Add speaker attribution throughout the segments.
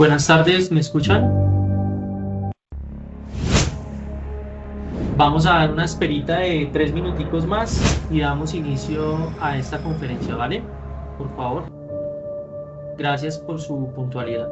Speaker 1: Buenas tardes, ¿me escuchan? Vamos a dar una esperita de 3 minuticos más y damos inicio a esta conferencia, ¿vale? Por favor. Gracias por su puntualidad.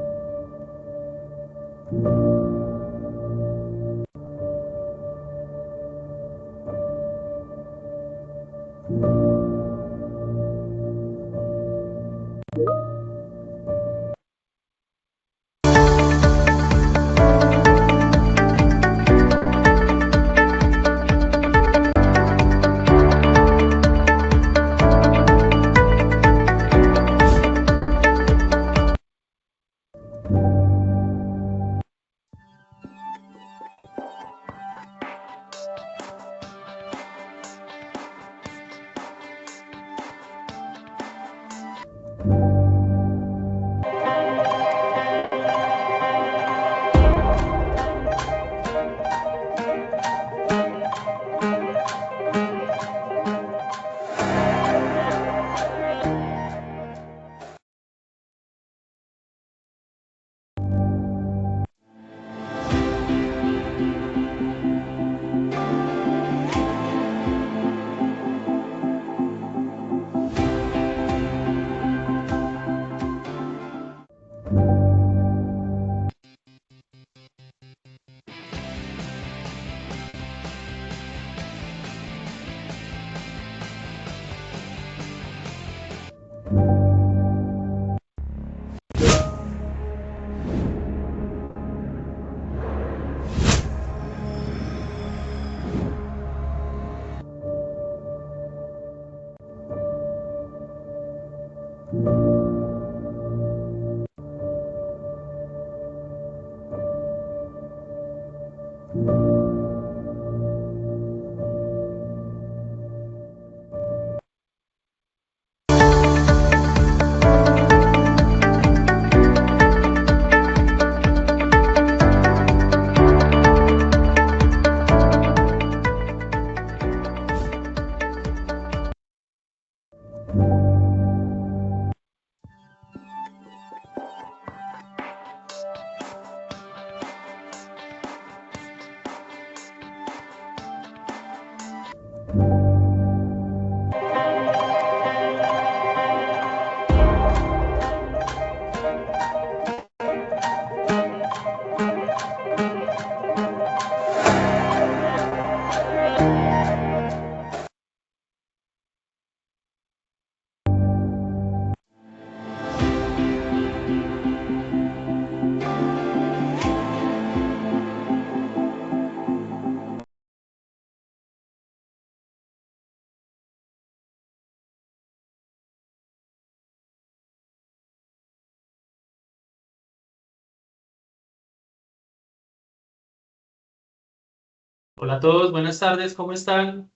Speaker 1: Hola a todos, buenas tardes, ¿cómo están?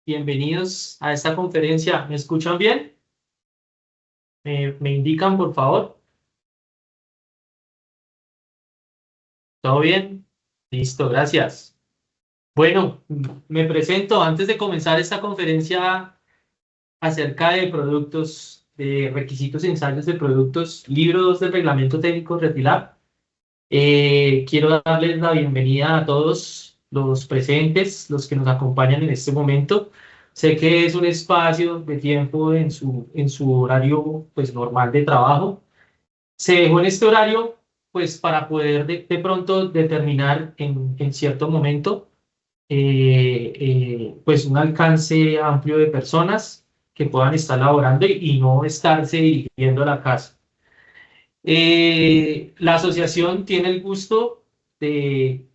Speaker 1: Bienvenidos a esta conferencia. ¿Me escuchan bien? ¿Me indican, por favor? ¿Todo bien? Listo, gracias. Bueno, me presento antes de comenzar esta conferencia acerca de productos, de requisitos y ensayos de productos, libro 2 del reglamento técnico RETILAB. Quiero darles la bienvenida a todos los presentes, los que nos acompañan en este momento. Sé que es un espacio de tiempo en su horario pues, normal de trabajo. Se dejó en este horario pues, para poder de pronto determinar en cierto momento pues, un alcance amplio de personas que puedan estar laborando y no estarse dirigiendo a la casa. La asociación tiene el gusto de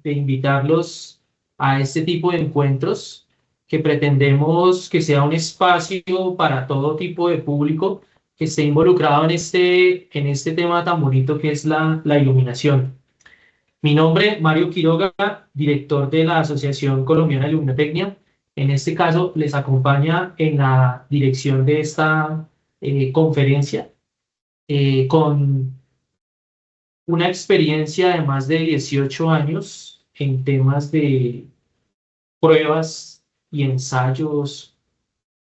Speaker 1: invitarlos a este tipo de encuentros que pretendemos que sea un espacio para todo tipo de público que esté involucrado en este tema tan bonito que es la iluminación. Mi nombre, Mario Quiroga, director de la Asociación Colombiana de Luminotecnia. En este caso, les acompaña en la dirección de esta conferencia con una experiencia de más de 18 años en temas de pruebas y ensayos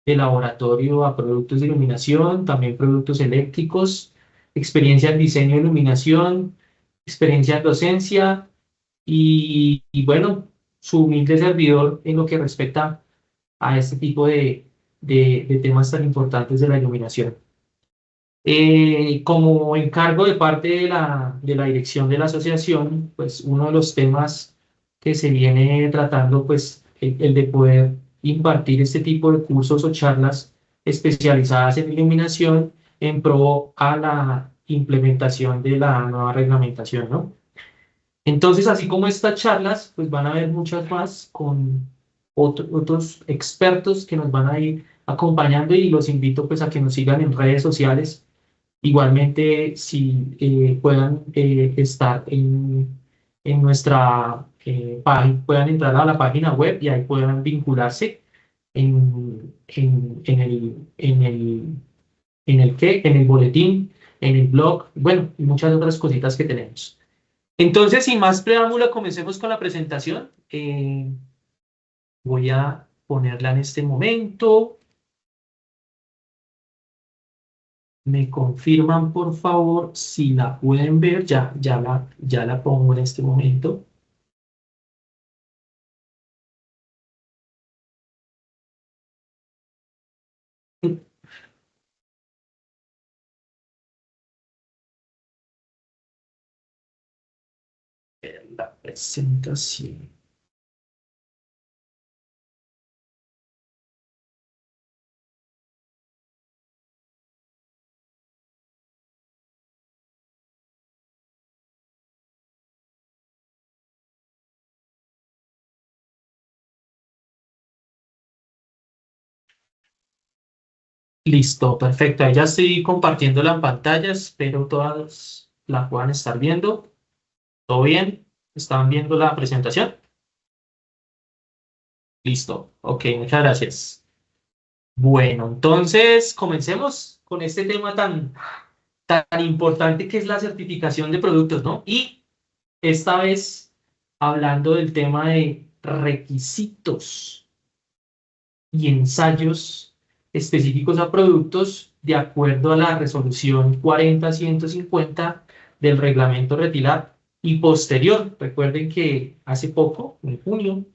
Speaker 1: de laboratorio a productos de iluminación, también productos eléctricos, experiencia en diseño de iluminación, experiencia en docencia y bueno, su humilde servidor en lo que respecta a este tipo de temas tan importantes de la iluminación. Como encargo de parte de la dirección de la asociación, pues uno de los temas que se viene tratando, pues el de poder impartir este tipo de cursos o charlas especializadas en iluminación en pro a la implementación de la nueva reglamentación, ¿no? Entonces, así como estas charlas, pues van a haber muchas más con otros expertos que nos van a ir acompañando y los invito pues a que nos sigan en redes sociales. Igualmente, si puedan estar en nuestra página, puedan entrar a la página web y ahí puedan vincularse en el boletín, en el blog, bueno, y muchas otras cositas que tenemos. Entonces, sin más preámbulo, comencemos con la presentación. Voy a ponerla en este momento. Me confirman, por favor, si la pueden ver. Ya la pongo en este momento. La presentación. Listo, perfecto. Ahí ya estoy compartiendo la pantalla. Espero todas la puedan estar viendo. ¿Todo bien? ¿Están viendo la presentación? Listo. Ok, muchas gracias. Bueno, entonces comencemos con este tema tan importante que es la certificación de productos, ¿no? Y esta vez hablando del tema de requisitos y ensayos específicos a productos de acuerdo a la resolución 40150 del reglamento retilar y posterior. Recuerden que hace poco, en junio,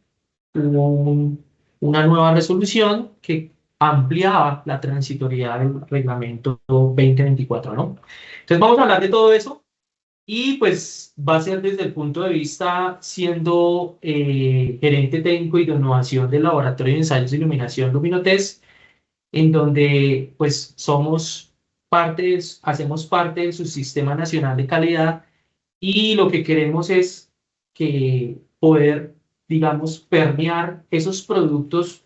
Speaker 1: hubo una nueva resolución que ampliaba la transitoriedad del reglamento 2024, ¿no? Entonces vamos a hablar de todo eso y pues va a ser desde el punto de vista siendo gerente técnico y de innovación del Laboratorio de Ensayos de Iluminación Luminotes, en donde pues somos hacemos parte del subsistema nacional de calidad y lo que queremos es que poder, digamos, permear esos productos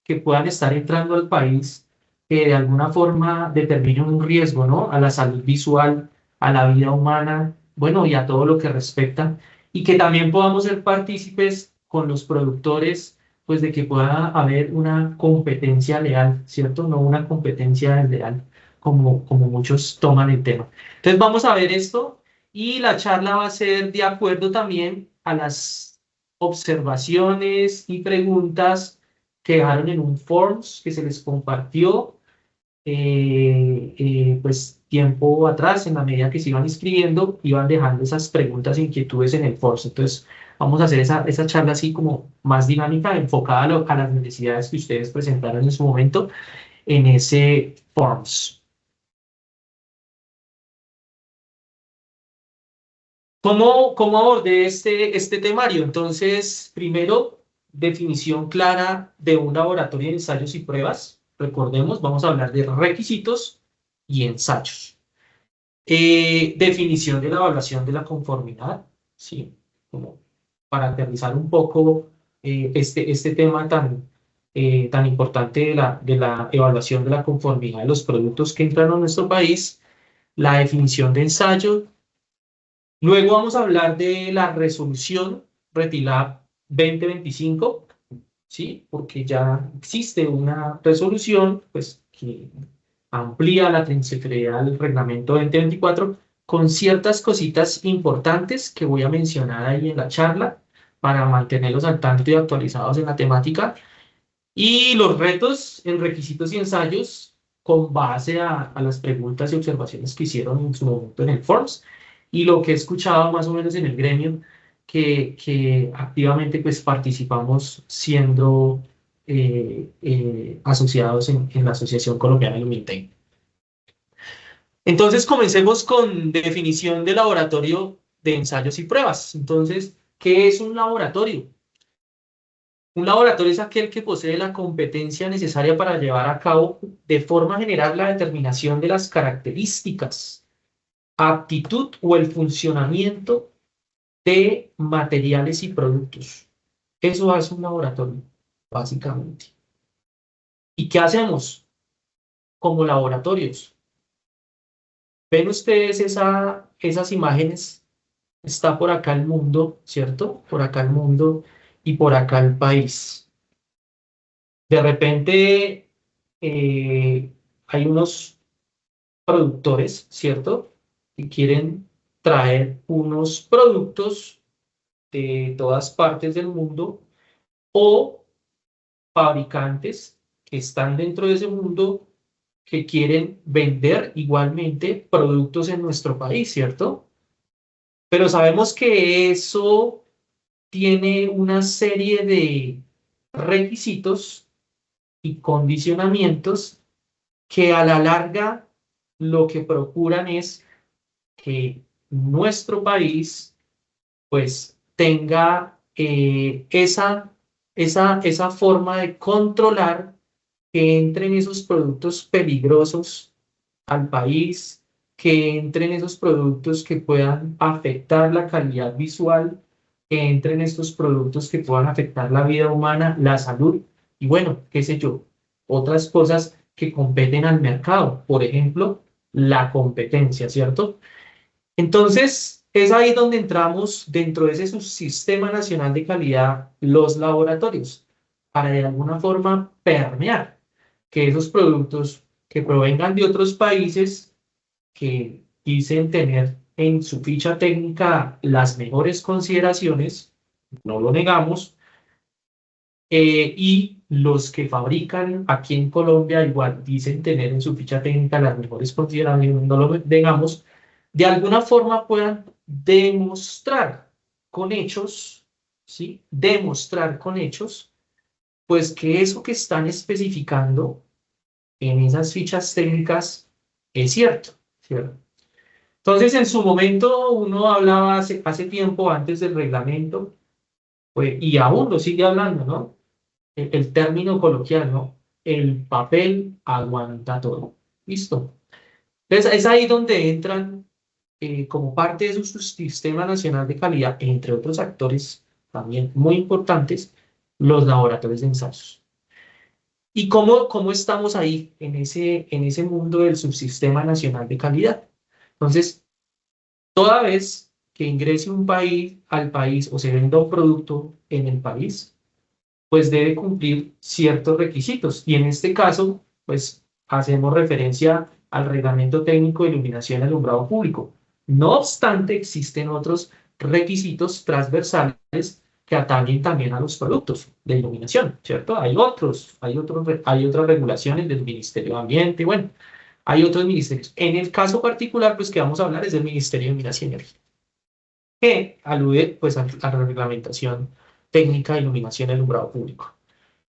Speaker 1: que puedan estar entrando al país, que de alguna forma determinen un riesgo, ¿no? A la salud visual, a la vida humana, bueno, y a todo lo que respecta. y que también podamos ser partícipes con los productores, pues de que pueda haber una competencia leal, ¿cierto? No una competencia desleal, como muchos toman el tema. Entonces vamos a ver esto y la charla va a ser de acuerdo también a las observaciones y preguntas que dejaron en un forms que se les compartió pues tiempo atrás, en la medida que se iban inscribiendo, iban dejando esas preguntas e inquietudes en el forms. Entonces, vamos a hacer esa charla así como más dinámica, enfocada a las necesidades que ustedes presentaron en su momento en ese forms. ¿Cómo abordé este temario? Entonces, primero, definición clara de un laboratorio de ensayos y pruebas. Recordemos, vamos a hablar de requisitos y ensayos. Definición de la evaluación de la conformidad, ¿sí? Como para aterrizar un poco este tema tan importante de la evaluación de la conformidad de los productos que entran a nuestro país, la definición de ensayo. Luego vamos a hablar de la resolución RETILAB 2025, ¿sí? Porque ya existe una resolución, pues, que amplía la transitoridad del reglamento 2024 con ciertas cositas importantes que voy a mencionar ahí en la charla para mantenerlos al tanto y actualizados en la temática. Y los retos en requisitos y ensayos con base a las preguntas y observaciones que hicieron en su momento en el Forms y lo que he escuchado más o menos en el gremio que activamente pues participamos siendo asociados en la Asociación Colombiana de Lumintec. Entonces comencemos con definición de laboratorio de ensayos y pruebas. Entonces, ¿qué es un laboratorio? Un laboratorio es aquel que posee la competencia necesaria para llevar a cabo de forma general la determinación de las características, aptitud o el funcionamiento de materiales y productos. Eso es un laboratorio, básicamente. ¿Y qué hacemos como laboratorios? ¿Ven ustedes esas imágenes? Está por acá el mundo, ¿cierto? Por acá el mundo y por acá el país. De repente hay unos productores, ¿cierto? Que quieren traer unos productos de todas partes del mundo o fabricantes que están dentro de ese mundo que quieren vender igualmente productos en nuestro país, ¿cierto? Pero sabemos que eso tiene una serie de requisitos y condicionamientos que a la larga lo que procuran es que nuestro país pues tenga esa forma de controlar que entren esos productos peligrosos al país, que entren esos productos que puedan afectar la calidad visual, que entren estos productos que puedan afectar la vida humana, la salud y bueno, qué sé yo, otras cosas que competen al mercado, por ejemplo, la competencia, ¿cierto? Entonces, es ahí donde entramos dentro de ese subsistema nacional de calidad, los laboratorios, para de alguna forma permear que esos productos que provengan de otros países que dicen tener en su ficha técnica las mejores consideraciones, no lo negamos, y los que fabrican aquí en Colombia igual dicen tener en su ficha técnica las mejores consideraciones, no lo negamos, de alguna forma puedan demostrar con hechos, ¿sí? Demostrar con hechos, pues que eso que están especificando en esas fichas técnicas es cierto, ¿cierto? Entonces, en su momento, uno hablaba hace tiempo antes del reglamento, pues, y aún lo sigue hablando, ¿no? El término coloquial, ¿no? El papel aguanta todo. ¿Listo? Entonces, es ahí donde entran como parte de su sistema nacional de calidad, entre otros actores también muy importantes, los laboratorios de ensayos. ¿Y cómo estamos ahí en ese mundo del subsistema nacional de calidad? Entonces, toda vez que ingrese un país al país o se venda un producto en el país, pues debe cumplir ciertos requisitos. Y en este caso, pues hacemos referencia al Reglamento Técnico de Iluminación y Alumbrado Público. No obstante, existen otros requisitos transversales que atañen también a los productos de iluminación, ¿cierto? Hay otras regulaciones del Ministerio de Ambiente, bueno, hay otros ministerios. En el caso particular, pues que vamos a hablar es del Ministerio de Minas y Energía, que alude pues a la reglamentación técnica de iluminación y alumbrado público.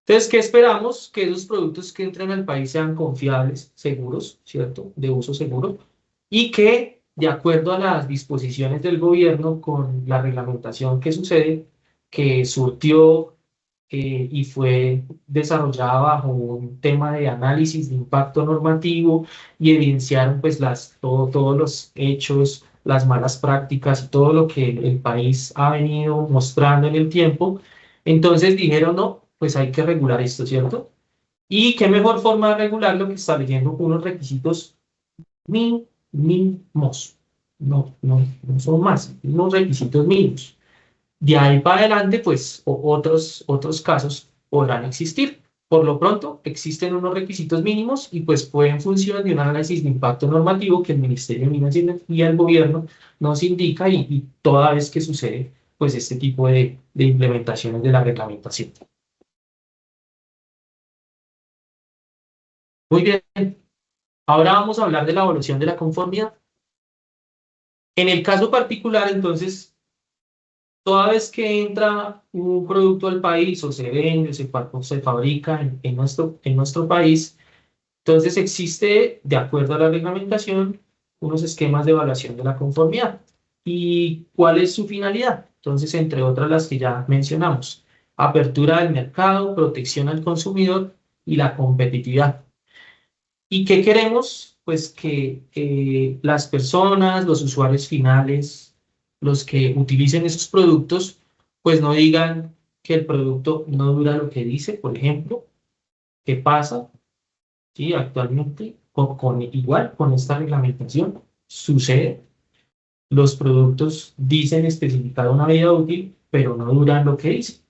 Speaker 1: Entonces, ¿qué esperamos? Que esos productos que entren al país sean confiables, seguros, ¿cierto? De uso seguro, y que, de acuerdo a las disposiciones del gobierno con la reglamentación que sucede, que surtió y fue desarrollada bajo un tema de análisis de impacto normativo y evidenciaron pues todos los hechos, las malas prácticas y todo lo que el país ha venido mostrando en el tiempo. Entonces dijeron, no, pues hay que regular esto, ¿cierto? Y qué mejor forma de regularlo que estableciendo unos requisitos mínimos. No son más, unos requisitos mínimos. De ahí para adelante, pues otros casos podrán existir. Por lo pronto, existen unos requisitos mínimos y pues pueden funcionar de un análisis de impacto normativo que el Ministerio de Minas y Energía, el gobierno, nos indica y toda vez que sucede, pues este tipo de implementaciones de la reglamentación. Muy bien, ahora vamos a hablar de la evaluación de la conformidad. En el caso particular, entonces, toda vez que entra un producto al país o se vende, o se fabrica en nuestro país, entonces existe, de acuerdo a la reglamentación, unos esquemas de evaluación de la conformidad. ¿Y cuál es su finalidad? Entonces, entre otras las que ya mencionamos, apertura del mercado, protección al consumidor y la competitividad. ¿Y qué queremos? Pues que las personas, los usuarios finales, los que utilicen esos productos, pues no digan que el producto no dura lo que dice, por ejemplo. ¿Qué pasa? Sí, actualmente, igual con esta reglamentación, sucede. Los productos dicen especificar una vida útil, pero no duran lo que dice.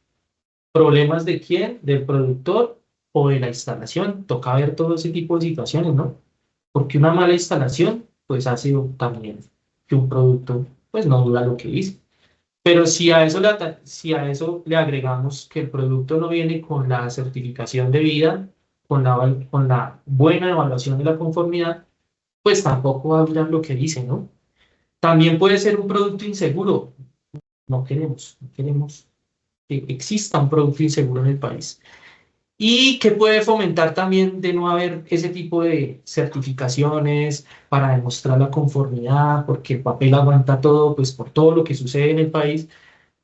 Speaker 1: ¿Problemas de quién? ¿Del productor o de la instalación? Toca ver todo ese tipo de situaciones, ¿no? Porque una mala instalación, pues hace también que un producto, pues no dura lo que dice. Pero si a eso le agregamos que el producto no viene con la certificación de vida, con la buena evaluación de la conformidad, pues tampoco va a durar lo que dice, ¿no? También puede ser un producto inseguro. No queremos que exista un producto inseguro en el país. Y que puede fomentar también de no haber ese tipo de certificaciones para demostrar la conformidad, porque el papel aguanta todo, pues por todo lo que sucede en el país,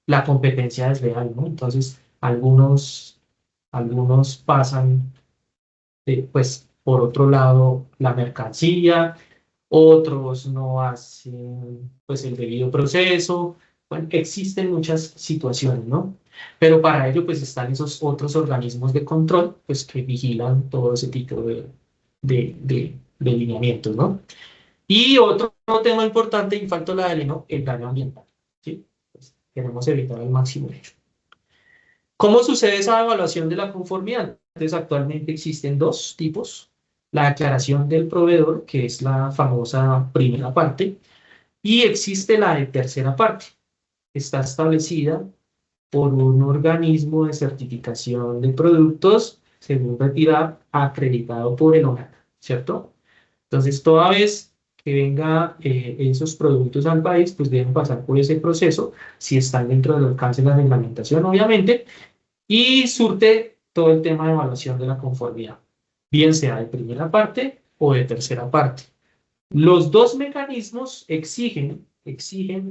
Speaker 1: la competencia es real, ¿no? Entonces, algunos pasan, pues, por otro lado, la mercancía, otros no hacen, pues, el debido proceso. Bueno, existen muchas situaciones, ¿no? Pero para ello, pues, están esos otros organismos de control, pues, que vigilan todo ese tipo de lineamientos, ¿no? Y otro tema importante, y faltó la de ¿no? El daño ambiental, ¿sí? Pues, queremos evitar al máximo ello. ¿Cómo sucede esa evaluación de la conformidad? Entonces, actualmente existen dos tipos. La declaración del proveedor, que es la famosa primera parte, y existe la de tercera parte. Está establecida por un organismo de certificación de productos, según retirar, acreditado por el ONAC, ¿cierto? Entonces, toda vez que venga esos productos al país, pues deben pasar por ese proceso, si están dentro del alcance de la reglamentación, obviamente, y surte todo el tema de evaluación de la conformidad, bien sea de primera parte o de tercera parte. Los dos mecanismos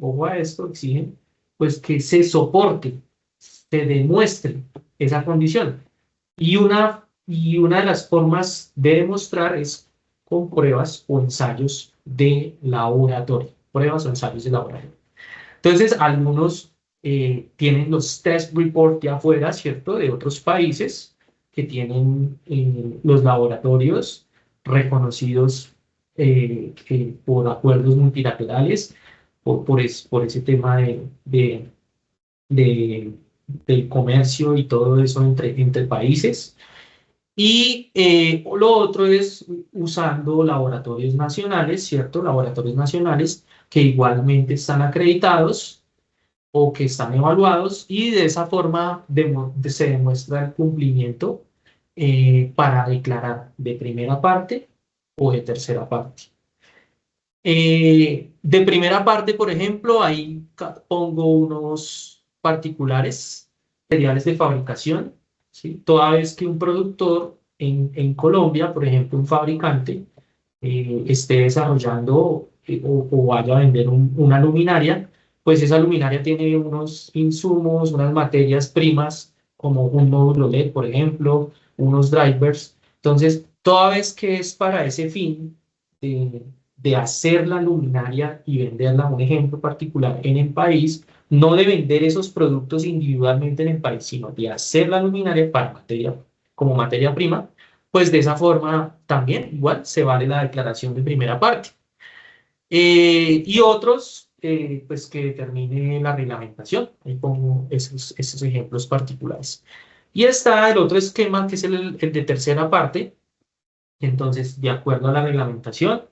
Speaker 1: ojo a esto, exigen, pues que se soporte, se demuestre esa condición. Y una de las formas de demostrar es con pruebas o ensayos de laboratorio. Pruebas o ensayos de laboratorio. Entonces, algunos tienen los test report de afuera, ¿cierto? De otros países que tienen los laboratorios reconocidos por acuerdos multilaterales, por ese tema de- del comercio y todo eso entre países. Y lo otro es usando laboratorios nacionales, ¿cierto? Laboratorios nacionales que igualmente están acreditados o que están evaluados y de esa forma se demuestra el cumplimiento para declarar de primera parte o de tercera parte. De primera parte, por ejemplo, ahí pongo unos particulares, materiales de fabricación, ¿sí? Toda vez que un productor en Colombia, por ejemplo, un fabricante, esté desarrollando o vaya a vender una luminaria, pues esa luminaria tiene unos insumos, unas materias primas, como un módulo LED, por ejemplo, unos drivers. Entonces, toda vez que es para ese fin de hacer la luminaria y venderla, un ejemplo particular, en el país, no de vender esos productos individualmente en el país, sino de hacer la luminaria para como materia prima, pues de esa forma también igual se vale la declaración de primera parte. Y otros, pues que determine la reglamentación. Ahí pongo esos ejemplos particulares. Y está el otro esquema, que es el de tercera parte. Entonces, de acuerdo a la reglamentación,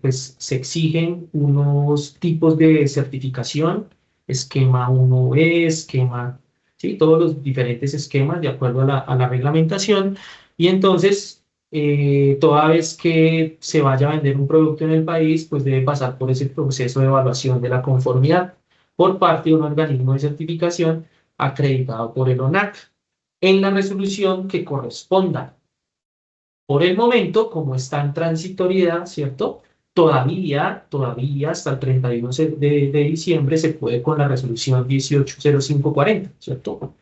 Speaker 1: pues se exigen unos tipos de certificación, esquema 1B, esquema, ¿sí? Todos los diferentes esquemas de acuerdo a la reglamentación. Y entonces, toda vez que se vaya a vender un producto en el país, pues debe pasar por ese proceso de evaluación de la conformidad por parte de un organismo de certificación acreditado por el ONAC en la resolución que corresponda. Por el momento, como está en transitoriedad, ¿cierto? Todavía hasta el 31 de diciembre se puede con la resolución 180540, ¿cierto?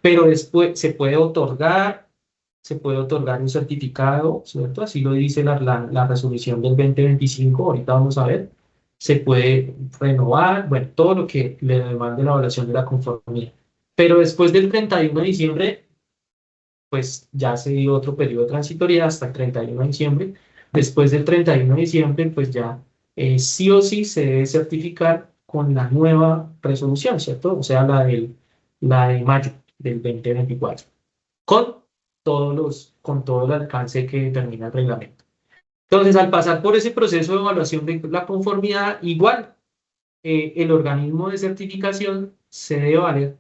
Speaker 1: Pero después se puede otorgar un certificado, ¿cierto? Así lo dice la resolución del 2025, ahorita vamos a ver. Se puede renovar, bueno, todo lo que le demande la evaluación de la conformidad. Pero después del 31 de diciembre pues ya se dio otro periodo transitorio hasta el 31 de diciembre. Después del 31 de diciembre, pues ya sí o sí se debe certificar con la nueva resolución, ¿cierto? O sea, la de mayo del 2024, con con todo el alcance que determina el reglamento. Entonces, al pasar por ese proceso de evaluación de la conformidad, igual el organismo de certificación se debe valer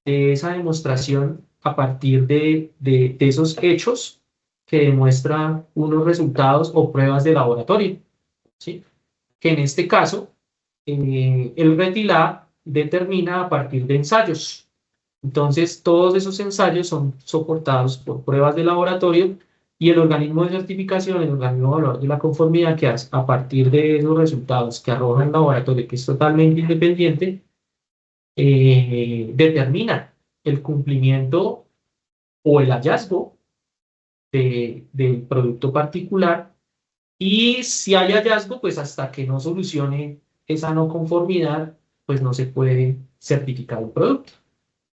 Speaker 1: de esa demostración a partir de esos hechos que demuestran unos resultados o pruebas de laboratorio, ¿sí? Que en este caso, el RETILA determina a partir de ensayos. Entonces, todos esos ensayos son soportados por pruebas de laboratorio y el organismo de certificación, el organismo evaluador de la conformidad, que hace, a partir de esos resultados que arroja el laboratorio, que es totalmente independiente, determina el cumplimiento o el hallazgo del producto particular. Y si hay hallazgo, pues hasta que no solucione esa no conformidad, pues no se puede certificar el producto,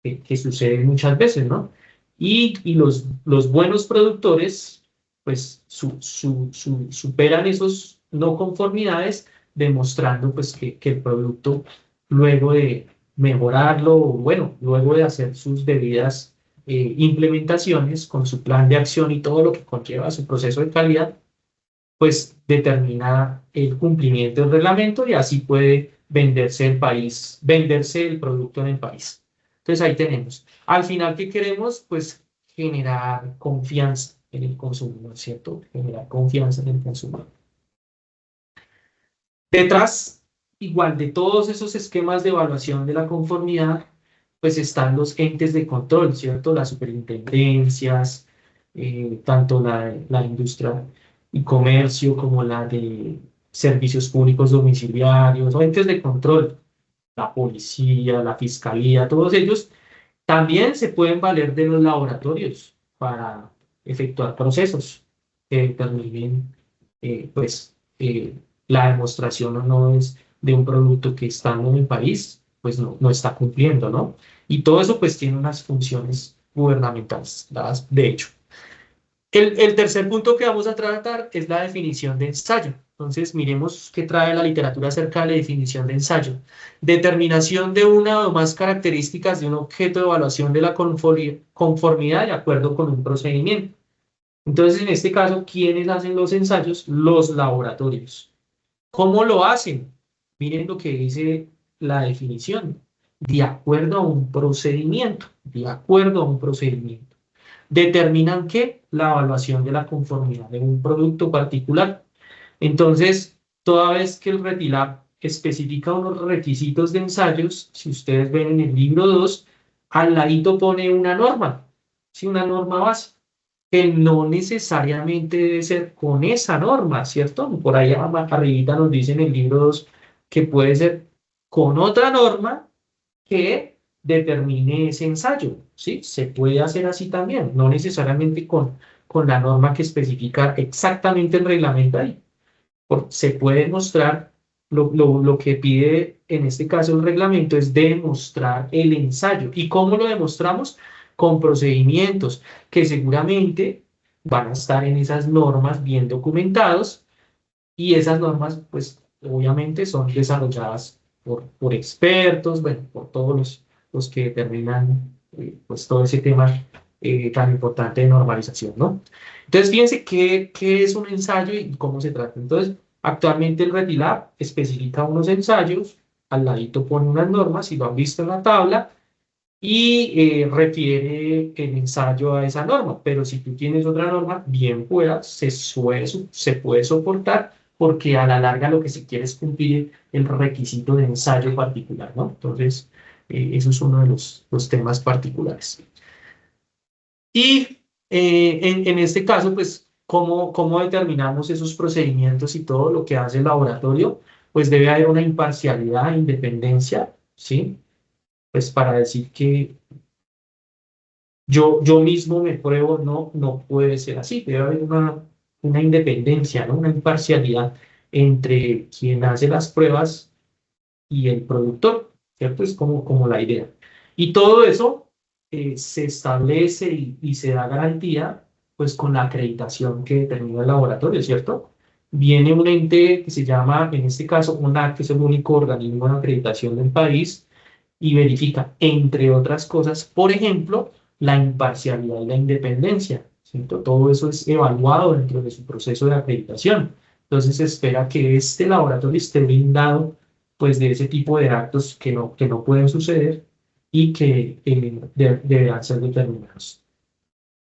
Speaker 1: que sucede muchas veces, ¿no? Y los buenos productores, pues superan esos no conformidades, demostrando pues que el producto, luego de mejorarlo, bueno, luego de hacer sus debidas implementaciones con su plan de acción y todo lo que conlleva su proceso de calidad, pues determina el cumplimiento del reglamento y así puede venderse el producto en el país. Entonces ahí tenemos. Al final, ¿qué queremos? Pues generar confianza en el consumidor, ¿cierto? Generar confianza en el consumidor. Detrás, igual de todos esos esquemas de evaluación de la conformidad, pues están los entes de control, ¿cierto? Las superintendencias, tanto la industria y comercio como la de servicios públicos domiciliarios, o entes de control, la policía, la fiscalía, todos ellos también se pueden valer de los laboratorios para efectuar procesos que determinen, pues, la demostración o no es de un producto que estando en el país, pues no está cumpliendo, ¿no? Y todo eso pues tiene unas funciones gubernamentales dadas de hecho. El tercer punto que vamos a tratar es la definición de ensayo. Entonces, miremos qué trae la literatura acerca de la definición de ensayo. Determinación de una o más características de un objeto de evaluación de la conformidad de acuerdo con un procedimiento. Entonces, en este caso, ¿quiénes hacen los ensayos? Los laboratorios. ¿Cómo lo hacen? Miren lo que dice la definición. De acuerdo a un procedimiento. De acuerdo a un procedimiento. Determinan que la evaluación de la conformidad de un producto particular. Entonces, toda vez que el RETILAB especifica unos requisitos de ensayos, si ustedes ven en el libro 2, al ladito pone una norma, ¿sí? Una norma base, que no necesariamente debe ser con esa norma, ¿cierto? Por ahí arribita nos dice en el libro 2 que puede ser con otra norma que determine ese ensayo, ¿sí? Se puede hacer así también, no necesariamente con la norma que especifica exactamente el reglamento ahí. Se puede mostrar, lo que pide en este caso el reglamento es demostrar el ensayo. ¿Y cómo lo demostramos? Con procedimientos que seguramente van a estar en esas normas bien documentados y esas normas, pues obviamente son desarrolladas por expertos, bueno, por todos los que determinan pues todo ese tema tan importante de normalización, ¿no? Entonces, fíjense qué es un ensayo y cómo se trata. Entonces, actualmente el RETILAB especifica unos ensayos, al ladito pone unas normas, si lo han visto en la tabla, y refiere el ensayo a esa norma. Pero si tú tienes otra norma, bien pueda, se puede soportar, porque a la larga lo que se quiere es cumplir el requisito de ensayo particular, ¿no? Entonces, eso es uno de los temas particulares. Y en este caso, pues, ¿cómo determinamos esos procedimientos y todo lo que hace el laboratorio? Pues debe haber una imparcialidad, independencia, ¿sí? Pues para decir que yo mismo me pruebo, no, no puede ser así. Debe haber una independencia, ¿no? Una imparcialidad entre quien hace las pruebas y el productor, ¿cierto? Es como la idea. Y todo eso se establece y se da garantía, pues con la acreditación que determina el laboratorio, ¿cierto? Viene un ente que se llama, en este caso, UNAC, que es el único organismo de acreditación del país, y verifica, entre otras cosas, por ejemplo, la imparcialidad y la independencia, ¿cierto? Todo eso es evaluado dentro de su proceso de acreditación. Entonces se espera que este laboratorio esté blindado pues de ese tipo de actos que no pueden suceder y que deberán ser determinados.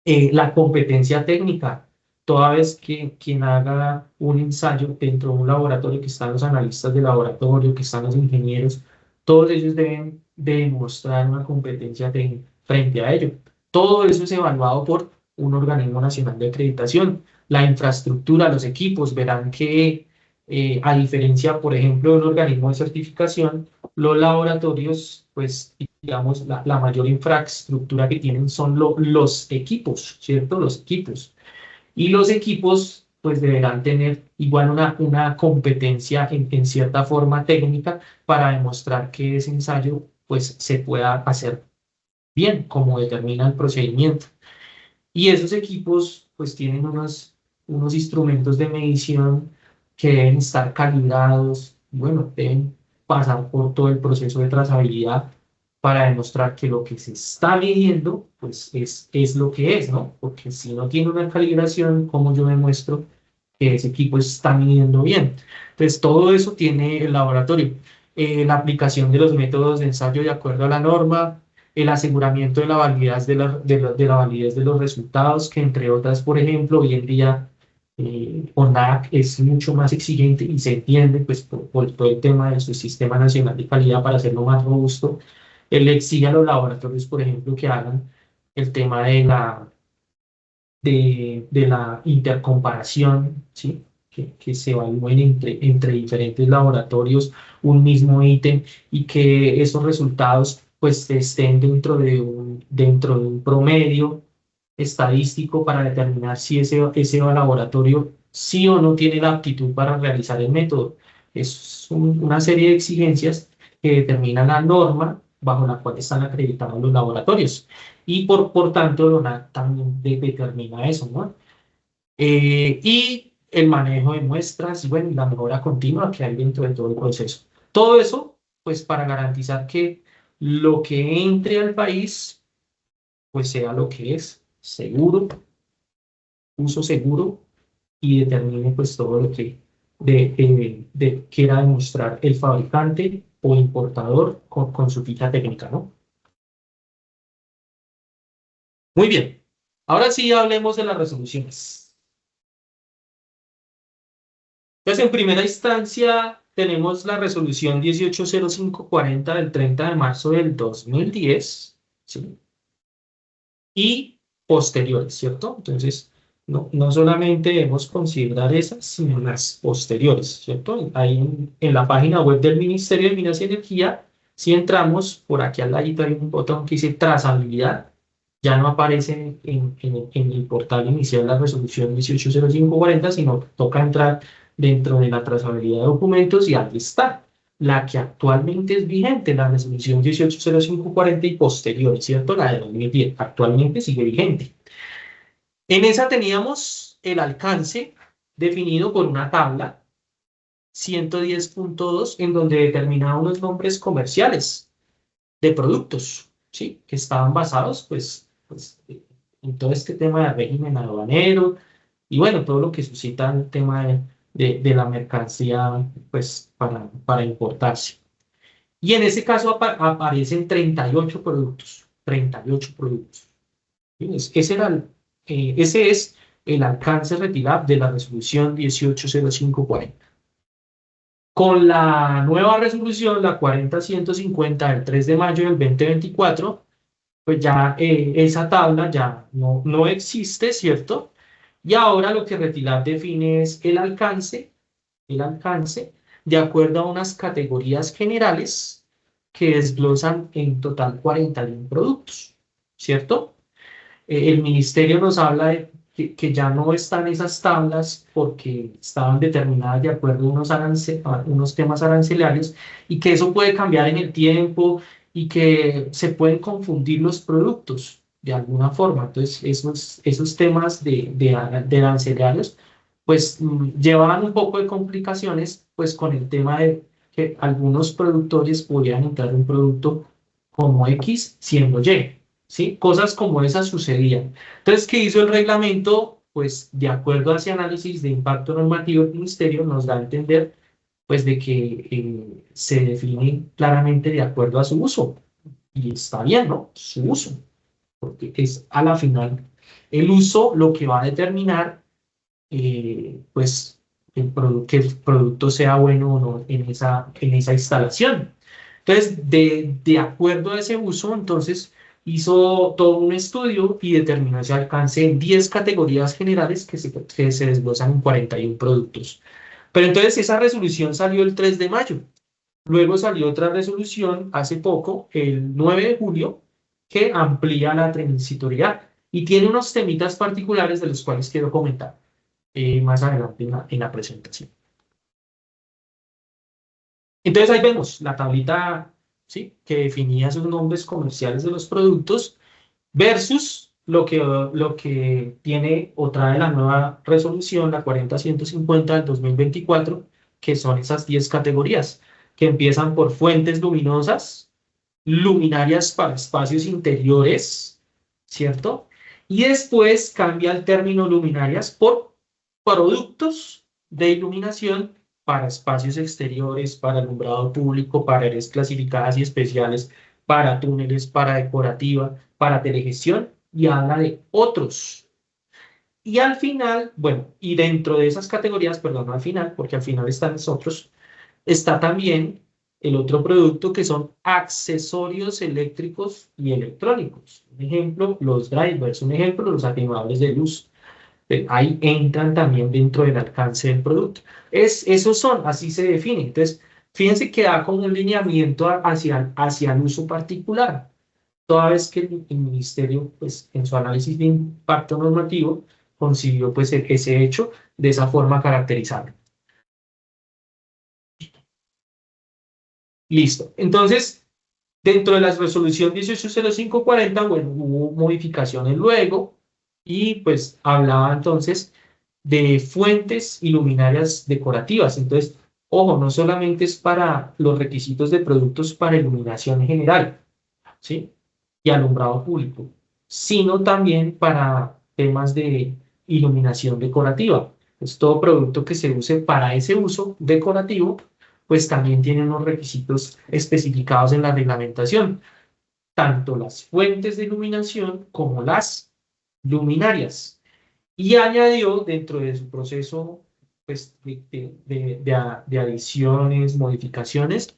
Speaker 1: La competencia técnica, toda vez que quien haga un ensayo dentro de un laboratorio, que están los analistas de laboratorio, que están los ingenieros, todos ellos deben demostrar una competencia técnica frente a ello. Todo eso es evaluado por un organismo nacional de acreditación. La infraestructura, los equipos, verán que a diferencia, por ejemplo, de un organismo de certificación, los laboratorios, pues, digamos, la mayor infraestructura que tienen son los equipos, ¿cierto? Los equipos. Y los equipos, pues, deberán tener igual una competencia en cierta forma técnica para demostrar que ese ensayo, pues, se pueda hacer bien, como determina el procedimiento. Y esos equipos pues tienen unos instrumentos de medición que deben estar calibrados, bueno, deben pasar por todo el proceso de trazabilidad para demostrar que lo que se está midiendo pues es lo que es, ¿no? Porque si no tiene una calibración, ¿cómo yo demuestro que ese equipo está midiendo bien? Entonces todo eso tiene el laboratorio. La aplicación de los métodos de ensayo de acuerdo a la norma, el aseguramiento de la validez de la validez de los resultados, que entre otras, por ejemplo, hoy en día ONAC es mucho más exigente y se entiende pues, por todo el tema de su sistema nacional de calidad para hacerlo más robusto. Él exige a los laboratorios, por ejemplo, que hagan el tema de la intercomparación, ¿sí? Que se evalúen entre diferentes laboratorios un mismo ítem y que esos resultados pues estén dentro de un promedio estadístico para determinar si ese laboratorio sí o no tiene la aptitud para realizar el método. Es una serie de exigencias que determinan la norma bajo la cual están acreditados los laboratorios. Y por tanto, la ONAC también determina eso, ¿no? Y el manejo de muestras y bueno, la mejora continua que hay dentro de todo el proceso. Todo eso, pues para garantizar que lo que entre al país, pues sea lo que es seguro, uso seguro y determine pues todo lo que quiera demostrar el fabricante o importador con su ficha técnica, ¿no? Muy bien. Ahora sí hablemos de las resoluciones. Entonces, en primera instancia, tenemos la resolución 180540 del 30 de marzo del 2010, ¿sí? Y posteriores, ¿cierto? Entonces, no solamente debemos considerar esas, sino las posteriores, ¿cierto? Ahí en la página web del Ministerio de Minas y Energía, si entramos, por aquí al ladito hay un botón que dice trazabilidad, ya no aparece en el portal inicial la resolución 180540, sino toca entrar dentro de la trazabilidad de documentos y ahí está la que actualmente es vigente, la resolución 180540 y posterior, ¿cierto? La de 2010, actualmente sigue vigente. En esa teníamos el alcance definido por una tabla 110.2 en donde determinaba unos nombres comerciales de productos, ¿sí? Que estaban basados, pues en todo este tema de régimen aduanero y bueno, todo lo que suscita el tema de la mercancía, pues para importarse. Y en ese caso aparecen 38 productos. 38 productos. ¿Sí? Ese es el alcance retirable de la resolución 180540. Con la nueva resolución, la 40150 del 3 de mayo del 2024, pues ya esa tabla ya no existe, ¿cierto? Y ahora lo que Retilab define es el alcance de acuerdo a unas categorías generales que desglosan en total 41 productos, ¿cierto? El ministerio nos habla de que ya no están esas tablas porque estaban determinadas de acuerdo a a unos temas arancelarios y que eso puede cambiar en el tiempo y que se pueden confundir los productos de alguna forma. Entonces, esos temas de arancelarios pues llevaban un poco de complicaciones pues con el tema de que algunos productores podían entrar un producto como X siendo Y. ¿Sí? Cosas como esas sucedían. Entonces, ¿qué hizo el reglamento? Pues de acuerdo a ese análisis de impacto normativo del ministerio nos da a entender pues de que se define claramente de acuerdo a su uso. Y está bien, ¿no? Su uso, porque es a la final el uso lo que va a determinar pues que el producto sea bueno o no en esa instalación. Entonces, de acuerdo a ese uso, entonces hizo todo un estudio y determinó ese alcance en 10 categorías generales que se desglosan en 41 productos. Pero entonces esa resolución salió el 3 de mayo. Luego salió otra resolución hace poco, el 9 de julio, que amplía la transitoriedad y tiene unos temitas particulares de los cuales quiero comentar más adelante en la presentación. Entonces ahí vemos la tablita, ¿sí? Que definía esos nombres comerciales de los productos versus lo que tiene o trae la nueva resolución, la 40150 del 2024, que son esas 10 categorías, que empiezan por fuentes luminosas, luminarias para espacios interiores, ¿cierto? Y después cambia el término luminarias por productos de iluminación para espacios exteriores, para alumbrado público, para áreas clasificadas y especiales, para túneles, para decorativa, para telegestión y habla de otros. Y al final, bueno, y dentro de esas categorías, perdón, no al final, porque al final están los otros, está también el otro producto que son accesorios eléctricos y electrónicos. Un ejemplo, los drivers, un ejemplo, los atenuadores de luz. Ahí entran también dentro del alcance del producto. Esos son, así se define. Entonces, fíjense que da como un lineamiento hacia el uso particular. Toda vez que el ministerio, pues, en su análisis de impacto normativo, consiguió pues ese hecho de esa forma caracterizable. Listo. Entonces, dentro de la resolución 180540, bueno, hubo modificaciones luego y pues hablaba entonces de fuentes y luminarias decorativas. Entonces, ojo, no solamente es para los requisitos de productos para iluminación general, ¿sí? Y alumbrado público, sino también para temas de iluminación decorativa. Pues todo producto que se use para ese uso decorativo, pues también tiene unos requisitos especificados en la reglamentación, tanto las fuentes de iluminación como las luminarias. Y añadió dentro de su proceso pues, de adiciones, modificaciones,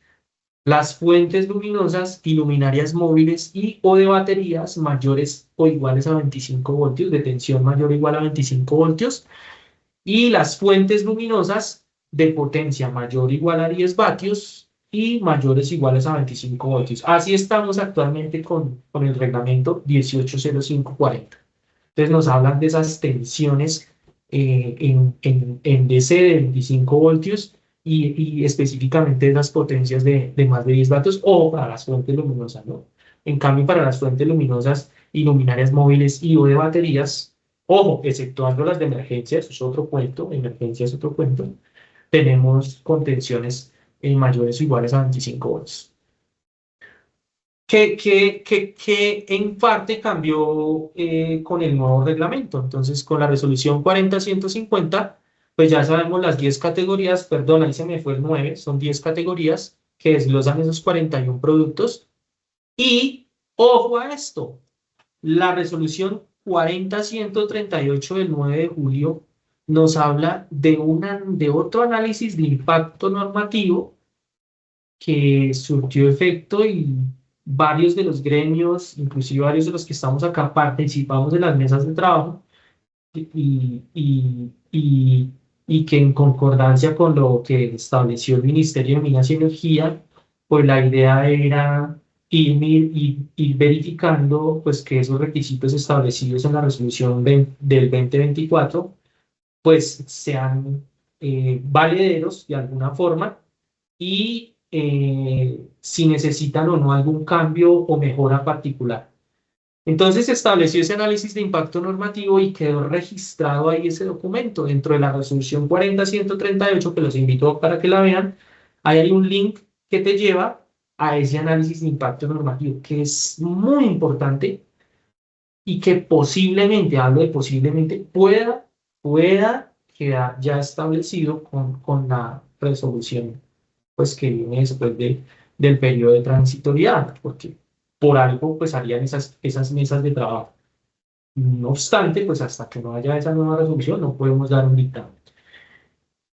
Speaker 1: las fuentes luminosas y luminarias móviles y o de baterías mayores o iguales a 25 voltios, de tensión mayor o igual a 25 voltios, y las fuentes luminosas de potencia mayor o igual a 10 vatios y mayores o iguales a 25 voltios. Así estamos actualmente con el reglamento 180540. Entonces nos hablan de esas tensiones en DC de 25 voltios y específicamente de las potencias de más de 10 vatios o para las fuentes luminosas, ¿no? En cambio, para las fuentes luminosas y luminarias móviles y o de baterías, ojo, exceptuando las de emergencia, eso es otro cuento, emergencia es otro cuento, tenemos contenciones mayores o iguales a 25 voltios. Que en parte cambió con el nuevo reglamento. Entonces, con la resolución 40.150, pues ya sabemos las 10 categorías, perdón, ahí se me fue el 9, son 10 categorías que desglosan esos 41 productos. Y ojo a esto, la resolución 40.138 del 9 de julio nos habla de otro análisis de impacto normativo que surtió efecto y varios de los gremios, inclusive varios de los que estamos acá, participamos de las mesas de trabajo y, y, y, y que en concordancia con lo que estableció el Ministerio de Minas y Energía, pues la idea era ir verificando pues, que esos requisitos establecidos en la resolución del 2024 pues sean valederos de alguna forma y si necesitan o no algún cambio o mejora particular. Entonces se estableció ese análisis de impacto normativo y quedó registrado ahí ese documento dentro de la resolución 40.138, que los invito para que la vean. Ahí hay un link que te lleva a ese análisis de impacto normativo, que es muy importante y que posiblemente, hablo de posiblemente, pueda quedar ya establecido con la resolución pues que viene después del periodo de transitoriedad, porque por algo pues harían esas mesas de trabajo. No obstante, pues hasta que no haya esa nueva resolución no podemos dar un dictamen.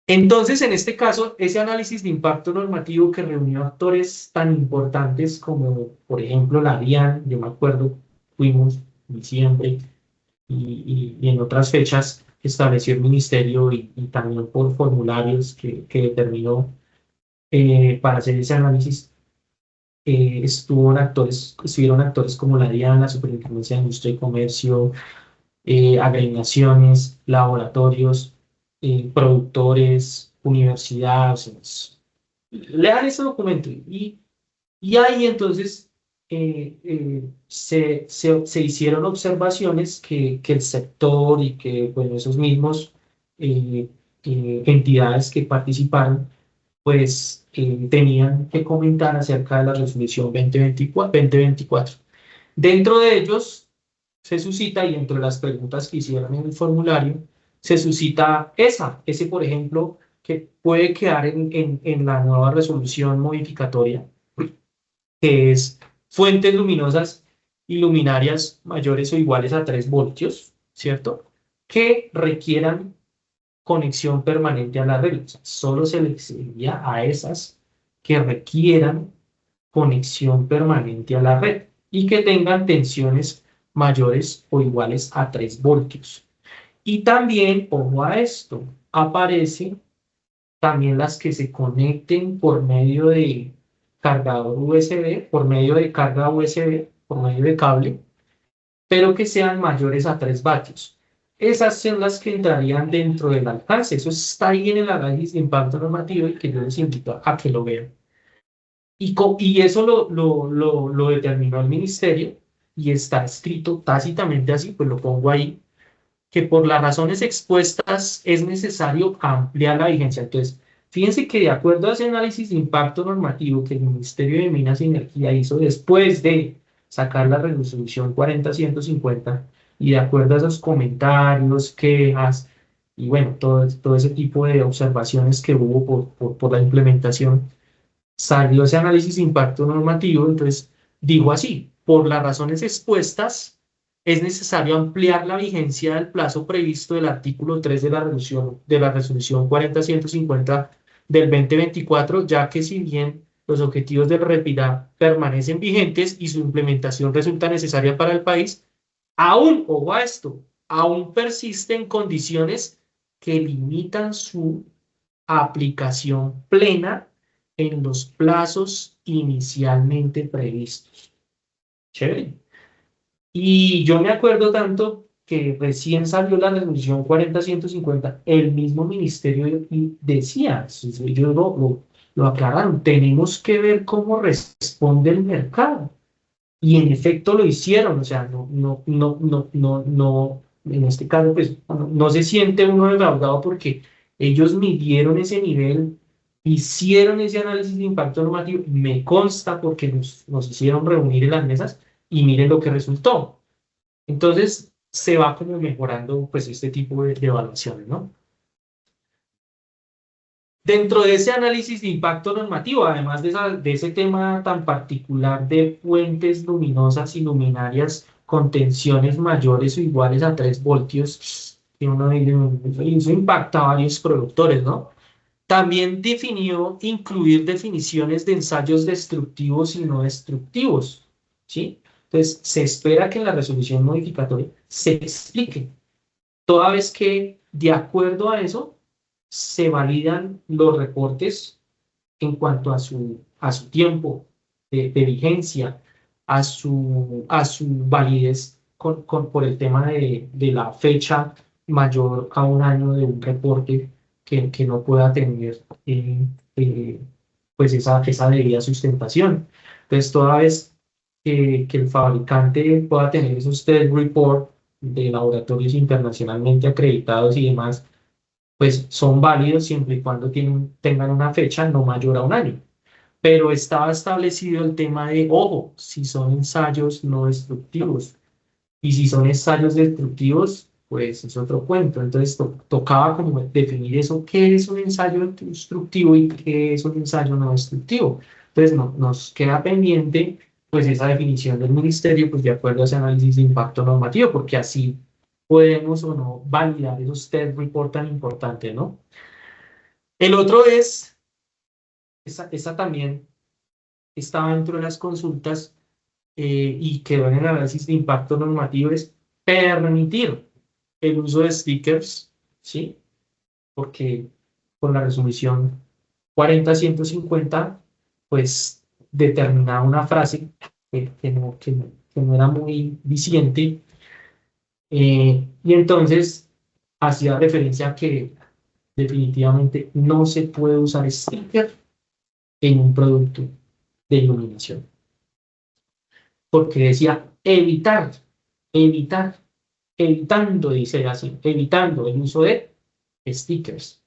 Speaker 1: Entonces, en este caso, ese análisis de impacto normativo que reunió actores tan importantes como, por ejemplo, la DIAN, yo me acuerdo, fuimos en diciembre y en otras fechas que estableció el ministerio y también por formularios que determinó para hacer ese análisis estuvieron actores como la DIAN, la Superintendencia de Industria y Comercio, agremiaciones, laboratorios, productores, universidades. Lean ese documento y ahí entonces se hicieron observaciones que el sector y que bueno, esos mismos entidades que participaron pues tenían que comentar acerca de la resolución 2024. Dentro de ellos se suscita, y entre las preguntas que hicieron en el formulario, se suscita ese, por ejemplo, que puede quedar en la nueva resolución modificatoria, que es fuentes luminosas y luminarias mayores o iguales a 3 voltios, ¿cierto? Que requieran conexión permanente a la red. O sea, solo se le exigiría a esas que requieran conexión permanente a la red y que tengan tensiones mayores o iguales a 3 voltios. Y también, ojo a esto, aparecen también las que se conecten por medio de cargador USB, por medio de carga USB, por medio de cable, pero que sean mayores a 3 vatios. Esas son las que entrarían dentro del alcance. Eso está ahí en el análisis de impacto normativo y que yo les invito a que lo vean. Y eso lo determinó el ministerio y está escrito tácitamente así, pues lo pongo ahí, que por las razones expuestas es necesario ampliar la vigencia. Entonces, fíjense que de acuerdo a ese análisis de impacto normativo que el Ministerio de Minas y Energía hizo después de sacar la resolución 40.150 y de acuerdo a esos comentarios, quejas y bueno, todo ese tipo de observaciones que hubo por la implementación, salió ese análisis de impacto normativo. Entonces digo así, por las razones expuestas, es necesario ampliar la vigencia del plazo previsto del artículo 3 de la resolución 40.150 del 2024, ya que si bien los objetivos del REPIDA permanecen vigentes y su implementación resulta necesaria para el país, aún, ojo a esto, aún persisten condiciones que limitan su aplicación plena en los plazos inicialmente previstos. Chévere. Y yo me acuerdo tanto que recién salió la resolución 40.150, el mismo ministerio y decía, ellos lo aclararon, tenemos que ver cómo responde el mercado. Y en efecto lo hicieron, o sea, no, en este caso, pues no se siente uno defraudado porque ellos midieron ese nivel, hicieron ese análisis de impacto normativo, me consta porque nos hicieron reunir en las mesas y miren lo que resultó. Entonces, se va como mejorando pues este tipo de evaluaciones, ¿no? Dentro de ese análisis de impacto normativo, además de ese tema tan particular de fuentes luminosas y luminarias con tensiones mayores o iguales a 3 voltios, que uno dice, eso impacta a varios productores, ¿no? También definió incluir definiciones de ensayos destructivos y no destructivos, ¿sí? Entonces, se espera que en la resolución modificatoria se explique, toda vez que, de acuerdo a eso, se validan los reportes en cuanto a su tiempo de vigencia, a su validez por el tema de la fecha mayor a un año de un reporte que no pueda tener eh, pues esa debida sustentación. Entonces, toda vez que el fabricante pueda tener esos test report de laboratorios internacionalmente acreditados y demás, pues son válidos siempre y cuando tengan una fecha no mayor a un año. Pero estaba establecido el tema de, ojo, si son ensayos no destructivos. Y si son ensayos destructivos, pues es otro cuento. Entonces tocaba como definir eso, qué es un ensayo destructivo y qué es un ensayo no destructivo. Entonces nos queda pendiente pues esa definición del ministerio, pues de acuerdo a ese análisis de impacto normativo, porque así podemos o no validar esos test report tan importantes, ¿no? El otro es, esa también estaba dentro de las consultas y quedó en el análisis de impacto normativo, es permitir el uso de stickers, ¿sí? Porque con la resolución 40.150, pues determinaba una frase que no era muy diciente, y entonces hacía referencia a que definitivamente no se puede usar sticker en un producto de iluminación, porque decía evitar, evitando, dice así, evitando el uso de stickers.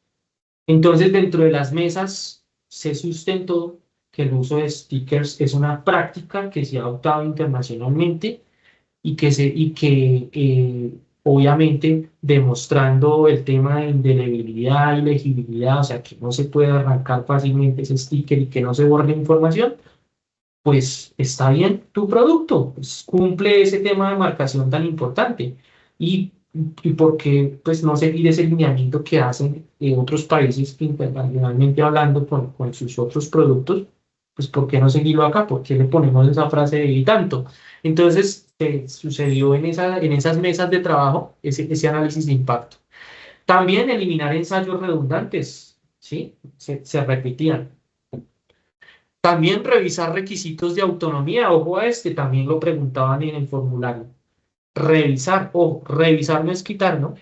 Speaker 1: Entonces, dentro de las mesas se sustentó que el uso de stickers es una práctica que se ha adoptado internacionalmente y que obviamente demostrando el tema de indelebilidad y legibilidad, o sea, que no se puede arrancar fácilmente ese sticker y que no se borre información, pues está bien tu producto, pues cumple ese tema de marcación tan importante. Y, y porque pues no seguir ese lineamiento que hacen otros países internacionalmente hablando con sus otros productos, pues ¿por qué no seguirlo acá? ¿Por qué le ponemos esa frase de y tanto? Entonces, sucedió en esas mesas de trabajo ese análisis de impacto. También eliminar ensayos redundantes, ¿sí? Se repetían. También revisar requisitos de autonomía, ojo a este, también lo preguntaban en el formulario. Revisar, o revisar no es quitar, ¿no?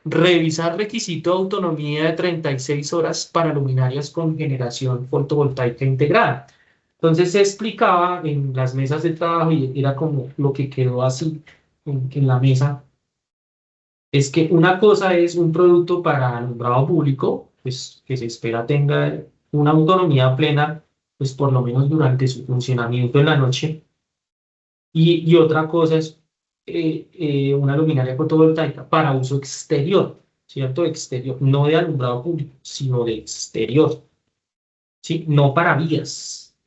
Speaker 1: Revisar requisito de autonomía de 36 horas para luminarias con generación fotovoltaica integrada. Entonces se explicaba en las mesas de trabajo y era como lo que quedó así en la mesa, es que una cosa es un producto para alumbrado público, pues que se espera tenga una autonomía plena, pues por lo menos durante su funcionamiento en la noche, y otra cosa es una luminaria fotovoltaica para uso exterior, ¿cierto? Exterior, no de alumbrado público, sino de exterior, ¿sí? No para vías,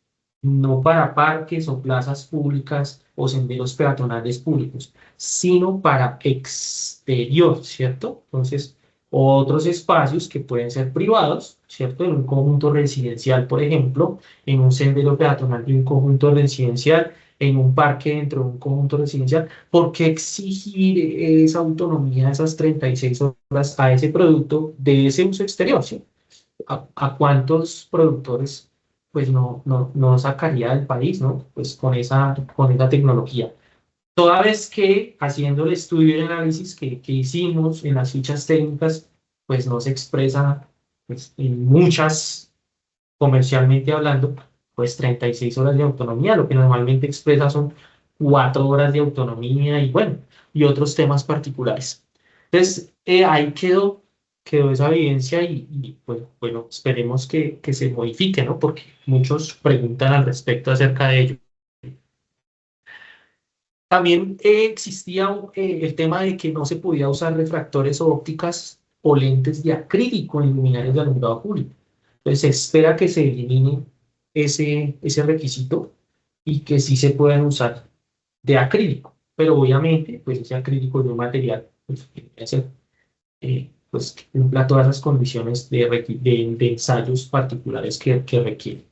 Speaker 1: no para parques o plazas públicas o senderos peatonales públicos, sino para exterior, ¿cierto? Entonces, otros espacios que pueden ser privados, ¿cierto? En un conjunto residencial, por ejemplo, en un sendero peatonal de un conjunto residencial, en un parque dentro de un conjunto residencial. ¿Por qué exigir esa autonomía, esas 36 horas a ese producto de ese uso exterior? ¿Sí? A cuántos productores pues no sacaría del país, ¿no? Pues con esa tecnología. Toda vez que haciendo el estudio y el análisis que hicimos en las fichas técnicas, pues no se expresa pues, en muchas, comercialmente hablando, pues 36 horas de autonomía, lo que normalmente expresa son 4 horas de autonomía y bueno, y otros temas particulares. Entonces, ahí quedó esa evidencia y, pues bueno, esperemos que se modifique, ¿no? Porque muchos preguntan al respecto acerca de ello. También existía el tema de que no se podía usar refractores o ópticas o lentes de acrílico en luminarias de alumbrado público. Entonces se espera que se elimine ese requisito y que sí se puedan usar de acrílico. Pero obviamente, pues ese acrílico es un material pues, que debe ser, pues, que cumpla todas las condiciones de ensayos particulares que requiere.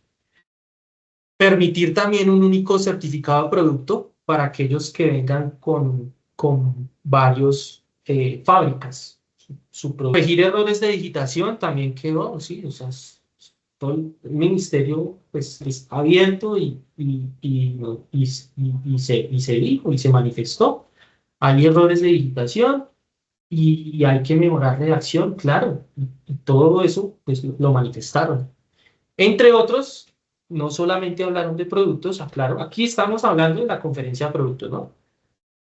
Speaker 1: Permitir también un único certificado de producto para aquellos que vengan con varios fábricas. Corregir errores de digitación también quedó, sí, o sea, todo el ministerio pues, es abierto y se dijo y se manifestó. Hay errores de digitación y hay que mejorar redacción, claro, y todo eso pues, lo manifestaron. Entre otros, no solamente hablaron de productos, claro, aquí estamos hablando de la conferencia de productos, ¿no?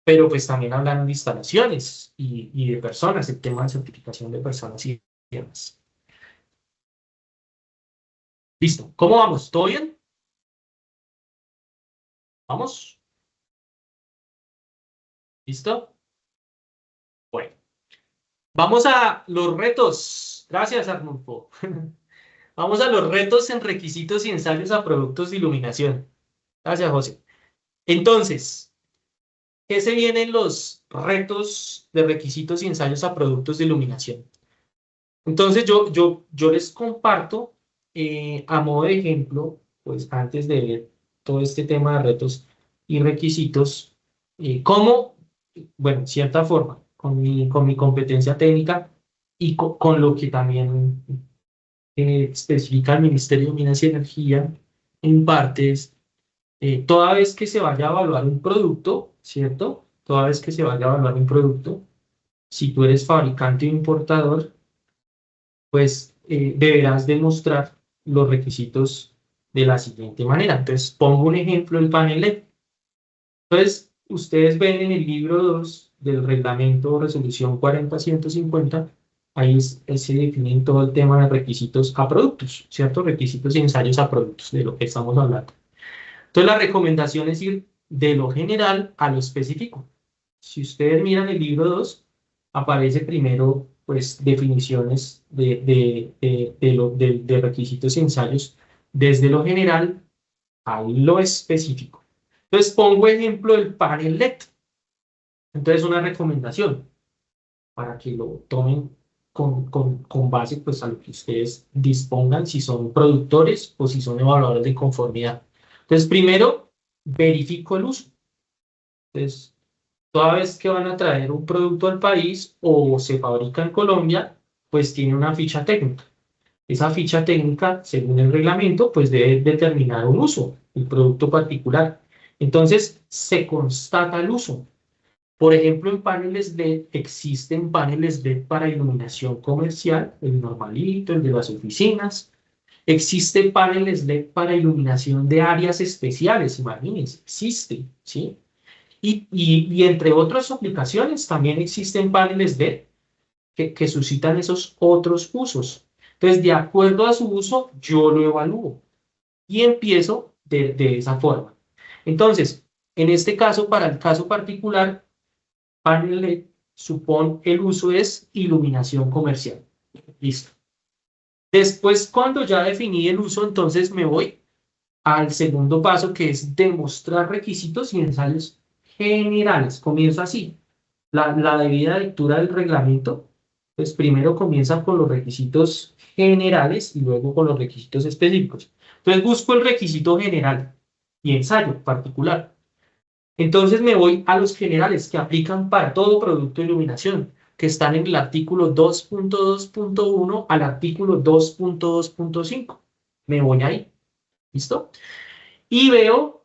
Speaker 1: Pero pues también hablaron de instalaciones y de personas, el tema de certificación de personas y demás. Listo, ¿cómo vamos? ¿Todo bien? ¿Vamos? ¿Listo? Bueno, vamos a los retos. Gracias, Arnulfo. Vamos a los retos en requisitos y ensayos a productos de iluminación. Gracias, José. Entonces, ¿qué se vienen los retos de requisitos y ensayos a productos de iluminación? Entonces yo les comparto a modo de ejemplo, pues antes de ver todo este tema de retos y requisitos, cómo, bueno, en cierta forma, con mi competencia técnica y con lo que también especifica el Ministerio de Minas y Energía, en partes, toda vez que se vaya a evaluar un producto, ¿cierto? Toda vez que se vaya a evaluar un producto, si tú eres fabricante o importador, pues deberás demostrar los requisitos de la siguiente manera. Entonces, pongo un ejemplo, el panel LED. Entonces, ustedes ven en el libro 2 del reglamento resolución 40150, ahí se definen todo el tema de requisitos a productos, ¿cierto? Requisitos y ensayos a productos, de lo que estamos hablando. Entonces, la recomendación es ir de lo general a lo específico. Si ustedes miran el libro 2, aparece primero, pues, definiciones de requisitos y ensayos desde lo general a lo específico. Entonces, pongo ejemplo del panel LED. Entonces, una recomendación para que lo tomen con base, pues, a lo que ustedes dispongan, si son productores o si son evaluadores de conformidad. Entonces, primero, verifico el uso. Entonces, toda vez que van a traer un producto al país o se fabrica en Colombia, pues tiene una ficha técnica. Esa ficha técnica, según el reglamento, pues debe determinar un uso, el producto particular. Entonces, se constata el uso. Por ejemplo, en paneles LED existen paneles LED para iluminación comercial, el normalito, el de las oficinas. Existen paneles LED para iluminación de áreas especiales, imagínense, existe, ¿sí? Y entre otras aplicaciones también existen paneles LED que suscitan esos otros usos. Entonces, de acuerdo a su uso, yo lo evalúo y empiezo de esa forma. Entonces, en este caso, para el caso particular, panel LED, supone el uso es iluminación comercial. Listo. Después, cuando ya definí el uso, entonces me voy al segundo paso, que es demostrar requisitos y ensayos generales. Comienzo así. La debida lectura del reglamento, pues primero comienza con los requisitos generales y luego con los requisitos específicos. Entonces busco el requisito general y ensayo particular. Entonces me voy a los generales que aplican para todo producto de iluminación, que están en el artículo 2.2.1 al artículo 2.2.5. Me voy ahí. ¿Listo? Y veo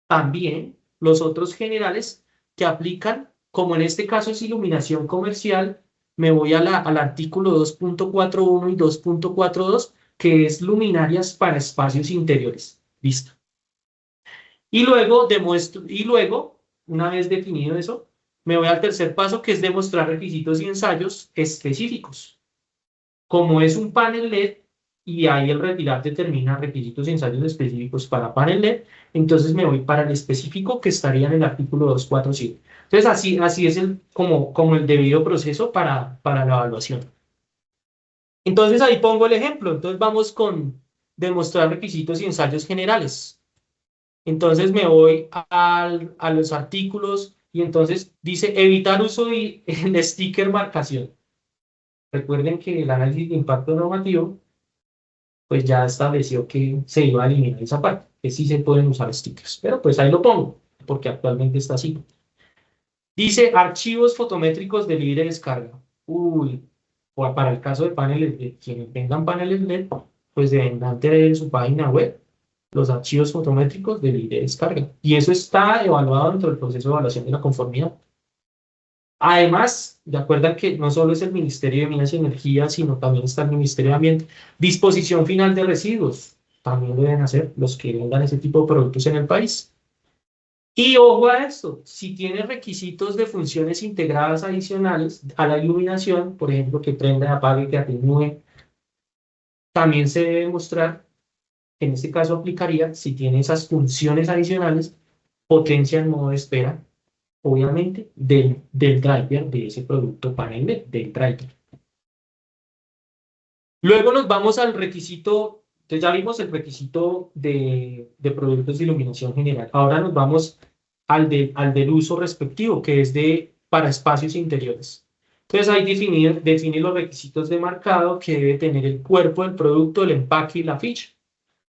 Speaker 1: también los otros generales que aplican, como en este caso es iluminación comercial, me voy al artículo 2.41 y 2.42, que es luminarias para espacios interiores. Listo. Y luego demuestro, y luego, una vez definido eso, me voy al tercer paso, que es demostrar requisitos y ensayos específicos. Como es un panel LED y ahí el retirar determina requisitos y ensayos específicos para panel LED, entonces me voy para el específico que estaría en el artículo 247. Entonces así es como el debido proceso para la evaluación. Entonces ahí pongo el ejemplo. Entonces vamos con demostrar requisitos y ensayos generales. Entonces me voy a los artículos y entonces dice evitar uso de el sticker marcación. Recuerden que el análisis de impacto normativo pues ya estableció que se iba a eliminar esa parte, que sí se pueden usar stickers, pero pues ahí lo pongo, porque actualmente está así. Dice archivos fotométricos de libre descarga. Uy, o para el caso de paneles LED, quienes tengan paneles LED, pues deben tener en su página web los archivos fotométricos de libre descarga. Y eso está evaluado dentro del proceso de evaluación de la conformidad. Además, de acuerdo que no solo es el Ministerio de Minas y Energía, sino también está el Ministerio de Ambiente. Disposición final de residuos. También deben hacer los que vendan ese tipo de productos en el país. Y ojo a esto, si tiene requisitos de funciones integradas adicionales a la iluminación, por ejemplo, que prenda, apague, que atenúe, también se debe mostrar, en este caso aplicaría, si tiene esas funciones adicionales, potencia en modo de espera, obviamente, del driver de ese producto panel LED, del driver. Luego nos vamos al requisito, entonces ya vimos el requisito de productos de iluminación general. Ahora nos vamos al del uso respectivo, que es para espacios interiores. Entonces ahí define los requisitos de marcado que debe tener el cuerpo del producto, el empaque y la ficha.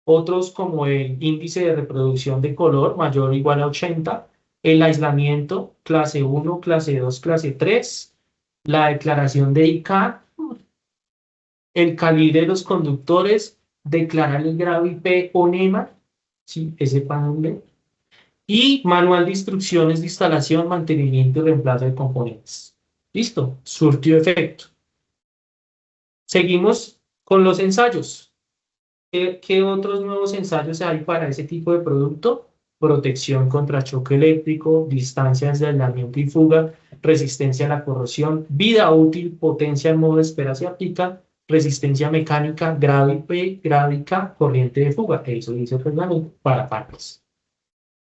Speaker 1: Otros como el índice de reproducción de color mayor o igual a 80, el aislamiento, clase 1, clase 2, clase 3, la declaración de ICAT, el calibre de los conductores, declarar el grado IP o NEMA, ¿sí? Ese panel, y manual de instrucciones de instalación, mantenimiento y reemplazo de componentes. Listo, surtió efecto. Seguimos con los ensayos. ¿Qué otros nuevos ensayos hay para ese tipo de producto? Protección contra choque eléctrico, distancias de aislamiento y fuga, resistencia a la corrosión, vida útil, potencia en modo de espera se aplica, resistencia mecánica, grado IP, grado IK, corriente de fuga. Eso dice el reglamento para partes.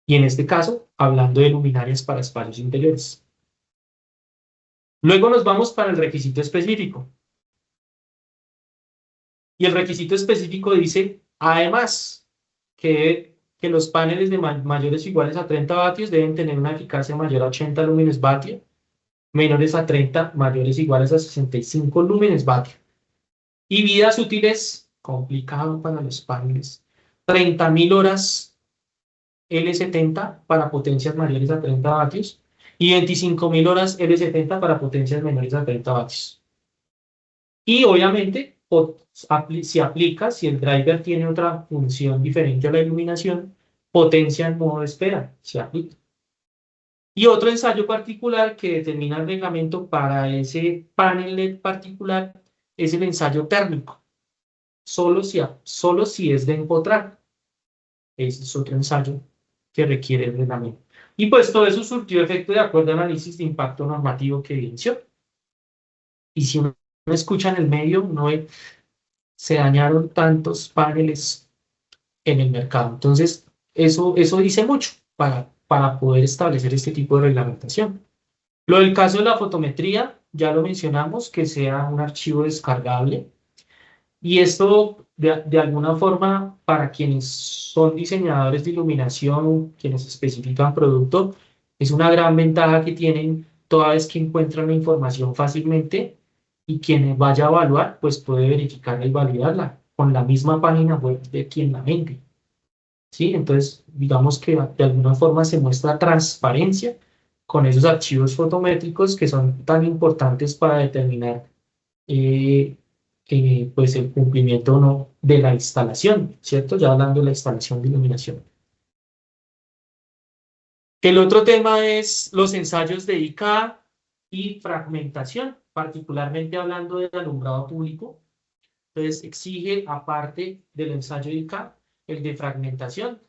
Speaker 1: Y en este caso, hablando de luminarias para espacios interiores. Luego nos vamos para el requisito específico. Y el requisito específico dice, además, que los paneles de mayores o iguales a 30 vatios deben tener una eficacia mayor a 80 lúmenes vatio, menores a 30, mayores o iguales a 65 lúmenes vatio. Y vidas útiles, complicado para los paneles, 30.000 horas L70 para potencias mayores a 30 vatios y 25.000 horas L70 para potencias menores a 30 vatios. Y obviamente, si aplica, si el driver tiene otra función diferente a la iluminación, potencia en modo de espera, se aplica. Y otro ensayo particular que determina el reglamento para ese panel LED particular es el ensayo térmico, solo si es de empotrar. Ese es otro ensayo que requiere el reglamento. Y pues todo eso surtió efecto de acuerdo al análisis de impacto normativo que evidenció. Y si uno escucha en el medio, no ve, se dañaron tantos paneles en el mercado. Entonces, eso dice mucho para poder establecer este tipo de reglamentación. Lo del caso de la fotometría, ya lo mencionamos, que sea un archivo descargable. Y esto, de alguna forma, para quienes son diseñadores de iluminación, quienes especifican producto, es una gran ventaja que tienen toda vez que encuentran la información fácilmente y quien vaya a evaluar, pues puede verificarla y validarla con la misma página web de quien la vende. ¿Sí? Entonces, digamos que de alguna forma se muestra transparencia con esos archivos fotométricos que son tan importantes para determinar eh, pues el cumplimiento o no de la instalación, ¿cierto? Ya hablando de la instalación de iluminación. El otro tema es los ensayos de IK y fragmentación, particularmente hablando del alumbrado público. Entonces, exige, aparte del ensayo de IK, el de fragmentación,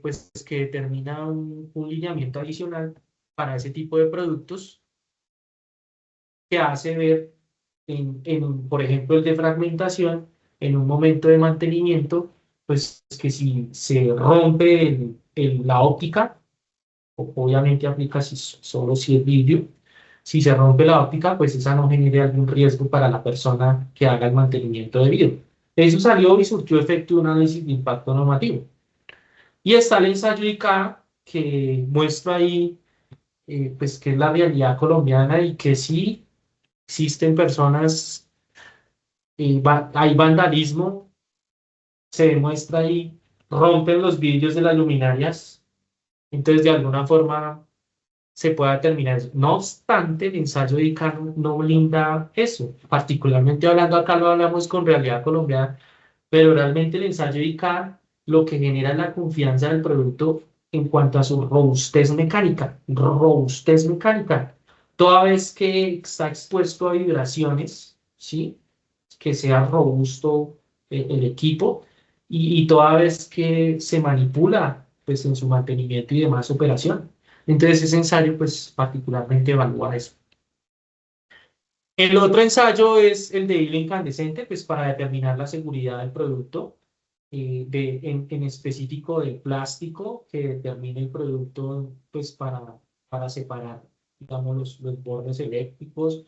Speaker 1: pues que determina un lineamiento adicional para ese tipo de productos que hace ver, por ejemplo, el de fragmentación, en un momento de mantenimiento, pues que si se rompe la óptica, obviamente aplica solo si es vidrio, si se rompe la óptica, pues esa no genere algún riesgo para la persona que haga el mantenimiento debido. Eso salió y surtió efecto de un análisis de impacto normativo. Y está el ensayo ICA que muestra ahí, pues, que es la realidad colombiana y que sí existen personas, hay vandalismo, se demuestra ahí, rompen los vidrios de las luminarias, entonces de alguna forma se puede determinar eso. No obstante, el ensayo de ICA no blinda eso, particularmente hablando acá lo hablamos con realidad colombiana, pero realmente el ensayo de ICA lo que genera es la confianza del producto en cuanto a su robustez mecánica. Robustez mecánica. Toda vez que está expuesto a vibraciones, ¿sí? Que sea robusto el equipo y toda vez que se manipula pues, en su mantenimiento y demás operación. Entonces ese ensayo pues particularmente evalúa eso. El otro ensayo es el de hilo incandescente, pues para determinar la seguridad del producto, en específico del plástico que determine el producto, pues para separar, digamos, los bordes eléctricos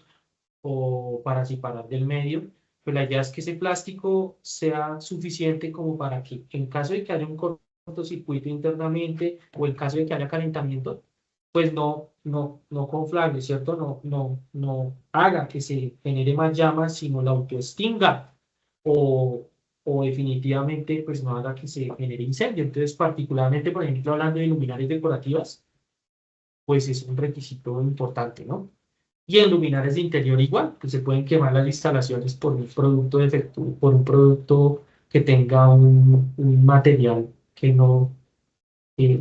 Speaker 1: o para separar del medio. Pues la idea es que ese plástico sea suficiente como para que en caso de que haya un cortocircuito internamente o en caso de que haya calentamiento, pues no conflagre, ¿cierto? No haga que se genere más llamas, sino la autoextinga o, o definitivamente pues no haga que se genere incendio. Entonces, particularmente, por ejemplo, hablando de luminarias decorativas, pues es un requisito importante, ¿no? Y en luminares de interior igual, que se pueden quemar las instalaciones por un producto defectuoso, por un producto que tenga un material que no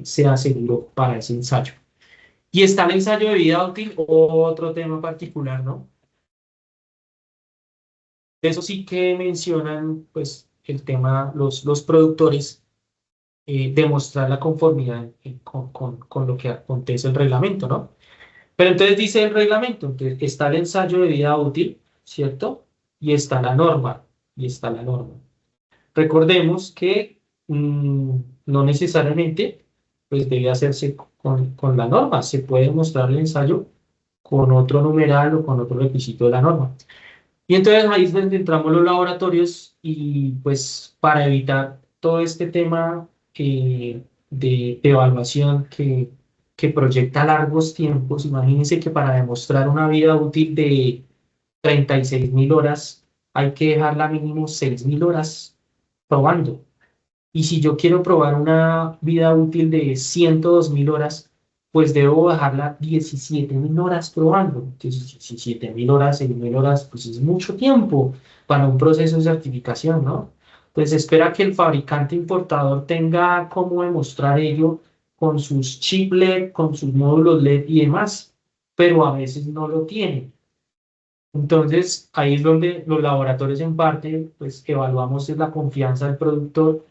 Speaker 1: sea seguro para ese ensayo. Y está el ensayo de vida útil, otro tema particular, ¿no? Eso sí que mencionan, pues, el tema, los productores, demostrar la conformidad con lo que acontece el reglamento, ¿no? Pero entonces dice el reglamento, entonces está el ensayo de vida útil, ¿cierto? Y está la norma, y está la norma. Recordemos que no necesariamente pues debe hacerse con la norma, se puede mostrar el ensayo con otro numeral o con otro requisito de la norma. Y entonces ahí es donde entramos los laboratorios y pues para evitar todo este tema de evaluación que proyecta largos tiempos, imagínense que para demostrar una vida útil de 36.000 horas hay que dejarla mínimo 6.000 horas probando. Y si yo quiero probar una vida útil de 102.000 horas, pues debo bajarla 17.000 horas probando. Entonces, 17.000 horas, 6.000 horas, pues es mucho tiempo para un proceso de certificación, ¿no? Pues espera que el fabricante importador tenga cómo demostrar ello con sus chip LED, con sus módulos LED y demás, pero a veces no lo tiene. Entonces, ahí es donde los laboratorios en parte, pues evaluamos la confianza del productor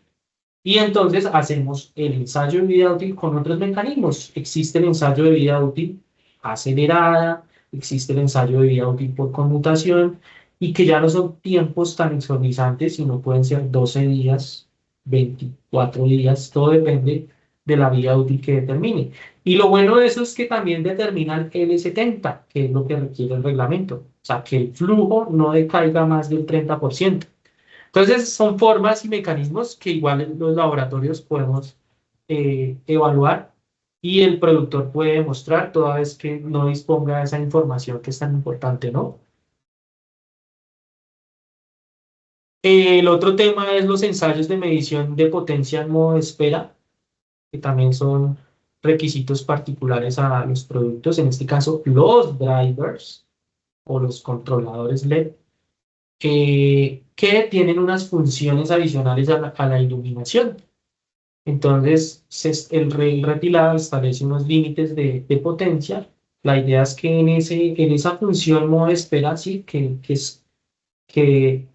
Speaker 1: Y entonces hacemos el ensayo de vida útil con otros mecanismos. Existe el ensayo de vida útil acelerada, existe el ensayo de vida útil por conmutación, y que ya no son tiempos tan exorbitantes, sino pueden ser 12 días, 24 días, todo depende de la vida útil que determine. Y lo bueno de eso es que también determina el L70, que es lo que requiere el reglamento. O sea, que el flujo no decaiga más del 30%. Entonces, son formas y mecanismos que igual en los laboratorios podemos evaluar, y el productor puede demostrar toda vez que no disponga de esa información que es tan importante, ¿no? El otro tema es los ensayos de medición de potencia en modo de espera, que también son requisitos particulares a los productos, en este caso los drivers o los controladores LED, que tienen unas funciones adicionales a la iluminación. Entonces, el retilado establece unos límites de potencia. La idea es que en esa función modo de espera, sí, que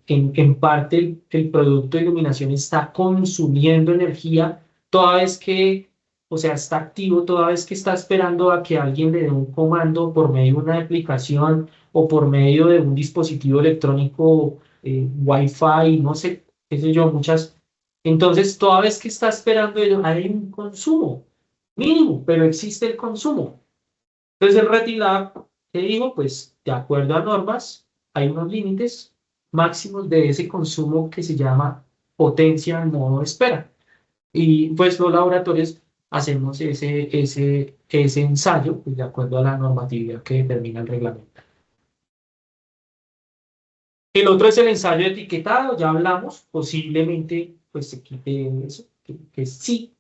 Speaker 1: en parte el producto de iluminación está consumiendo energía toda vez que, o sea, está activo toda vez que está esperando a que alguien le dé un comando por medio de una aplicación o por medio de un dispositivo electrónico, Wi-Fi, no sé, qué sé yo, muchas. Entonces, toda vez que está esperando ello, hay un consumo mínimo, pero existe el consumo. Entonces, el RETILAB, ¿qué digo? Pues, de acuerdo a normas, hay unos límites máximos de ese consumo que se llama potencia en modo de espera. Y pues los laboratorios hacemos ese ensayo, pues, de acuerdo a la normatividad que determina el reglamento. El otro es el ensayo de etiquetado, ya hablamos, posiblemente pues se quite eso, ¿sí?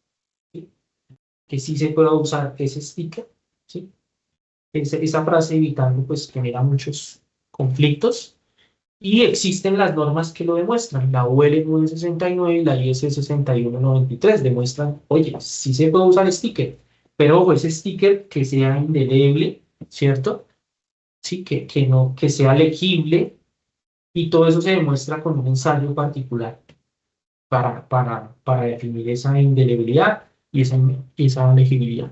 Speaker 1: Que sí se pueda usar ese sticker, ¿sí? Esa frase evitando pues genera muchos conflictos. Y existen las normas que lo demuestran. La UL 969 y la IS 6193 demuestran, oye, sí se puede usar sticker, pero ojo, ese sticker que sea indeleble, ¿cierto? Sí, no, que sea legible, y todo eso se demuestra con un ensayo particular para definir esa indelebilidad y esa legibilidad.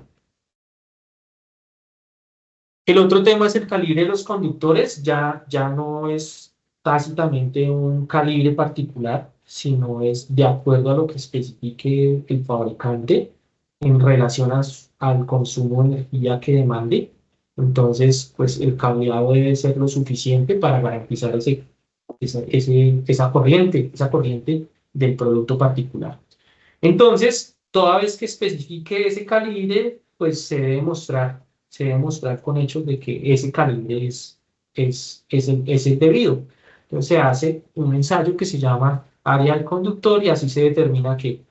Speaker 1: El otro tema es el calibre de los conductores, ya no es tácitamente un calibre particular, sino es de acuerdo a lo que especifique el fabricante en relación al consumo de energía que demande. Entonces, pues el cableado debe ser lo suficiente para garantizar esa corriente del producto particular. Entonces, toda vez que especifique ese calibre, pues se debe mostrar con hechos de que ese calibre es el debido. Entonces se hace un ensayo que se llama área del conductor, y así se determina que,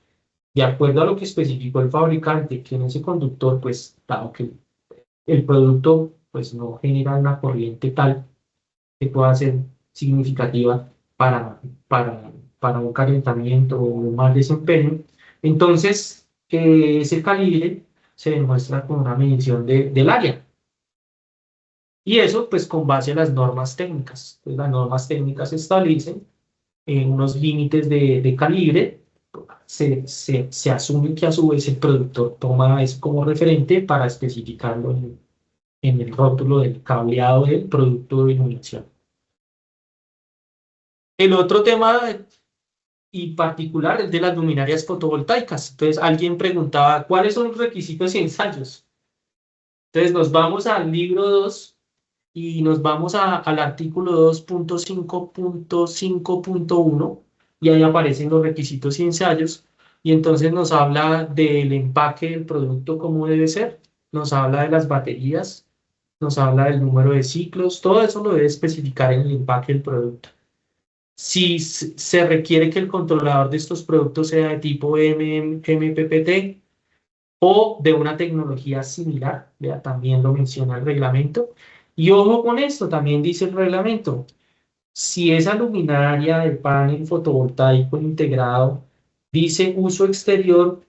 Speaker 1: de acuerdo a lo que especificó el fabricante, que en ese conductor, pues, dado que el producto pues no genera una corriente tal que pueda ser significativa para, para, para un calentamiento o un mal desempeño. Entonces, ese calibre se demuestra con una medición del área. Y eso, pues, con base a las normas técnicas. Entonces, las normas técnicas establecen unos límites de calibre. Se asume que a su vez el productor toma eso como referente para especificarlo en el rótulo del cableado del producto de iluminación. El otro tema y particular es de las luminarias fotovoltaicas. Entonces, alguien preguntaba, ¿cuáles son los requisitos y ensayos? Entonces, nos vamos al libro 2 y nos vamos al artículo 2.5.5.1, y ahí aparecen los requisitos y ensayos, y entonces nos habla del empaque del producto como debe ser, nos habla de las baterías, nos habla del número de ciclos, todo eso lo debe especificar en el empaque del producto. Si se requiere que el controlador de estos productos sea de tipo MPPT o de una tecnología similar, vea, también lo menciona el reglamento. Y ojo con esto, también dice el reglamento, si esa luminaria del panel fotovoltaico integrado dice uso exterior,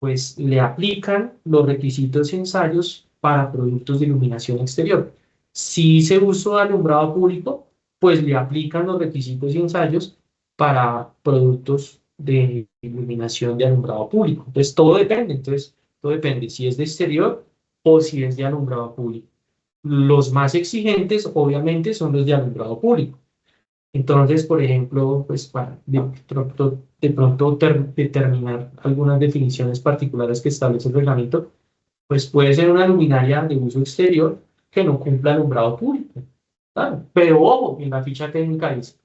Speaker 1: pues le aplican los requisitos y ensayos para productos de iluminación exterior. Si se uso de alumbrado público, pues le aplican los requisitos y ensayos para productos de iluminación de alumbrado público. Entonces, todo depende si es de exterior o si es de alumbrado público. Los más exigentes, obviamente, son los de alumbrado público. Entonces, por ejemplo, pues para de pronto determinar algunas definiciones particulares que establece el reglamento, pues puede ser una luminaria de uso exterior que no cumpla alumbrado público. Claro, pero ojo, en la ficha técnica dice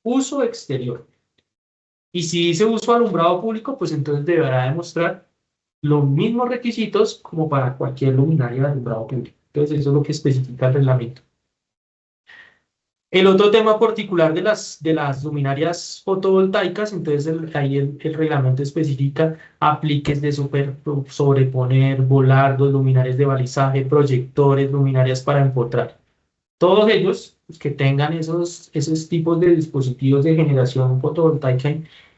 Speaker 1: uso exterior. Y si dice uso alumbrado público, pues entonces deberá demostrar los mismos requisitos como para cualquier luminaria de alumbrado público. Entonces, eso es lo que especifica el reglamento. El otro tema particular de las luminarias fotovoltaicas, entonces ahí el reglamento especifica apliques de sobreponer, volardos, luminarias de balizaje, proyectores, luminarias para empotrar. Todos ellos pues, que tengan esos tipos de dispositivos de generación fotovoltaica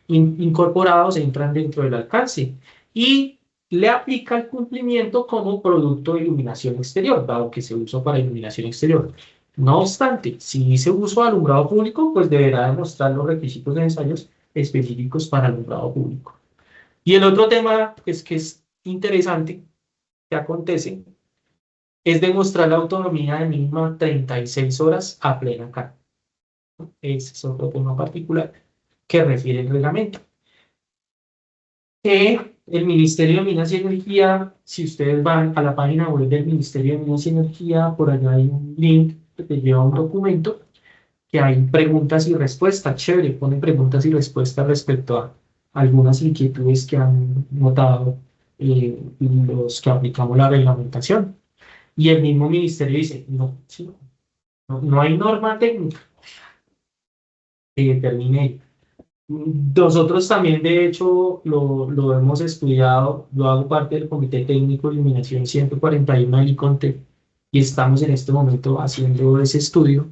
Speaker 1: incorporados entran dentro del alcance y le aplica el cumplimiento como producto de iluminación exterior, dado que se usa para iluminación exterior. No obstante, si dice uso de alumbrado público, pues deberá demostrar los requisitos necesarios específicos para alumbrado público. Y el otro tema pues, que es interesante que acontece es demostrar la autonomía de mínima 36 horas a plena carga. Ese es otro tema particular que refiere el reglamento. El Ministerio de Minas y Energía, si ustedes van a la página web del Ministerio de Minas y Energía, por allá hay un link que te lleva a un documento que hay preguntas y respuestas. Chévere, pone preguntas y respuestas respecto a algunas inquietudes que han notado los que aplicamos la reglamentación. Y el mismo ministerio dice, no, sí, no hay norma técnica que determine. Nosotros también, de hecho, lo hemos estudiado. Yo hago parte del Comité Técnico de Iluminación 141 del ICONTEC y estamos en este momento haciendo ese estudio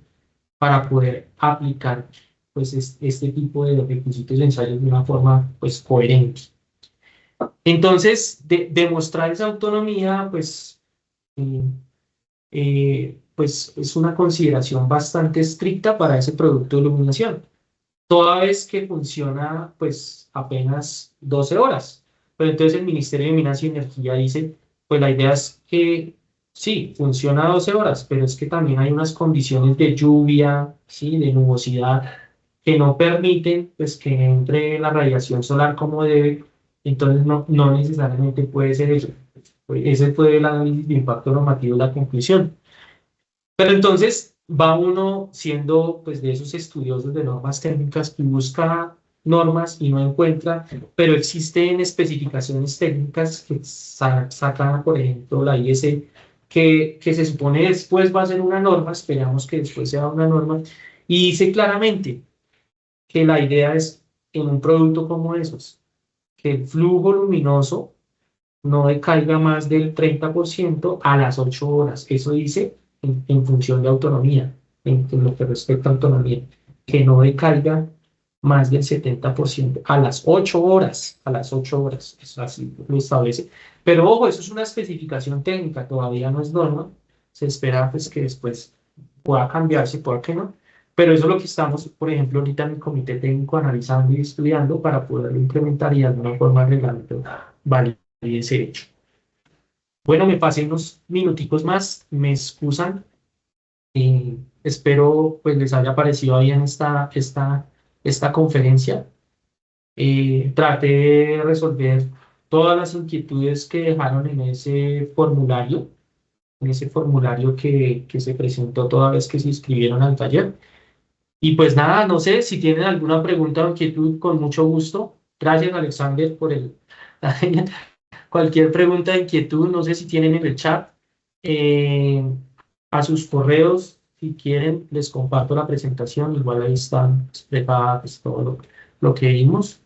Speaker 1: para poder aplicar pues, este tipo de requisitos de ensayos de una forma pues, coherente. Entonces, demostrar esa autonomía, eh, pues es una consideración bastante estricta para ese producto de iluminación toda vez que funciona pues apenas 12 horas. Pero entonces el Ministerio de Minas y Energía dice, pues la idea es que sí, funciona 12 horas, pero es que también hay unas condiciones de lluvia, ¿sí? De nubosidad, que no permiten pues que entre la radiación solar como debe, entonces no necesariamente puede ser eso. Ese fue el análisis de impacto normativo, la conclusión. Pero entonces va uno siendo pues de esos estudiosos de normas técnicas que busca normas y no encuentra, pero existen especificaciones técnicas que sacan, por ejemplo, la IS, que se supone después va a ser una norma, esperamos que después sea una norma, y dice claramente que la idea es en un producto como esos, que el flujo luminoso no decaiga más del 30% a las 8 horas. Eso dice en función de autonomía, en lo que respecta a autonomía, que no decaiga más del 70% a las 8 horas, a las 8 horas, eso así lo establece. Pero ojo, eso es una especificación técnica, todavía no es norma, se espera pues que después pueda cambiarse, pueda que no, pero eso es lo que estamos, por ejemplo, ahorita en el comité técnico analizando y estudiando para poderlo implementar y de alguna forma el reglamento valide ese hecho. Bueno, me pasé unos minuticos más, me excusan. Espero pues les haya parecido bien esta conferencia. Traté de resolver todas las inquietudes que dejaron en ese formulario que se presentó toda vez que se inscribieron al taller. Y pues nada, no sé si tienen alguna pregunta o inquietud, con mucho gusto. Gracias, Alexander, por el... Cualquier pregunta de inquietud, no sé si tienen en el chat, eh, a sus correos, si quieren, les comparto la presentación, igual ahí están expresada pues, todo lo que vimos.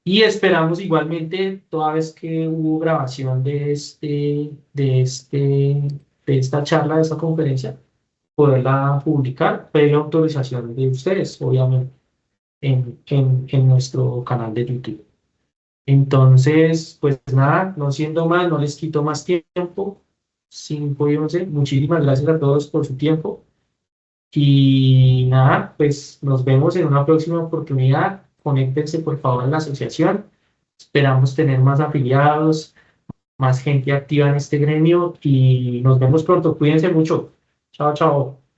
Speaker 1: Y esperamos igualmente, toda vez que hubo grabación de esta charla, de esta conferencia, poderla publicar, previa autorización de ustedes, obviamente, en nuestro canal de YouTube. Entonces, pues nada, no siendo más, no les quito más tiempo. 5:11. Muchísimas gracias a todos por su tiempo. Y nada, pues nos vemos en una próxima oportunidad conéctense por favor en la asociación. Esperamos tener más afiliados, más gente activa en este gremio y nos vemos pronto. Cuídense mucho. Chao, chao.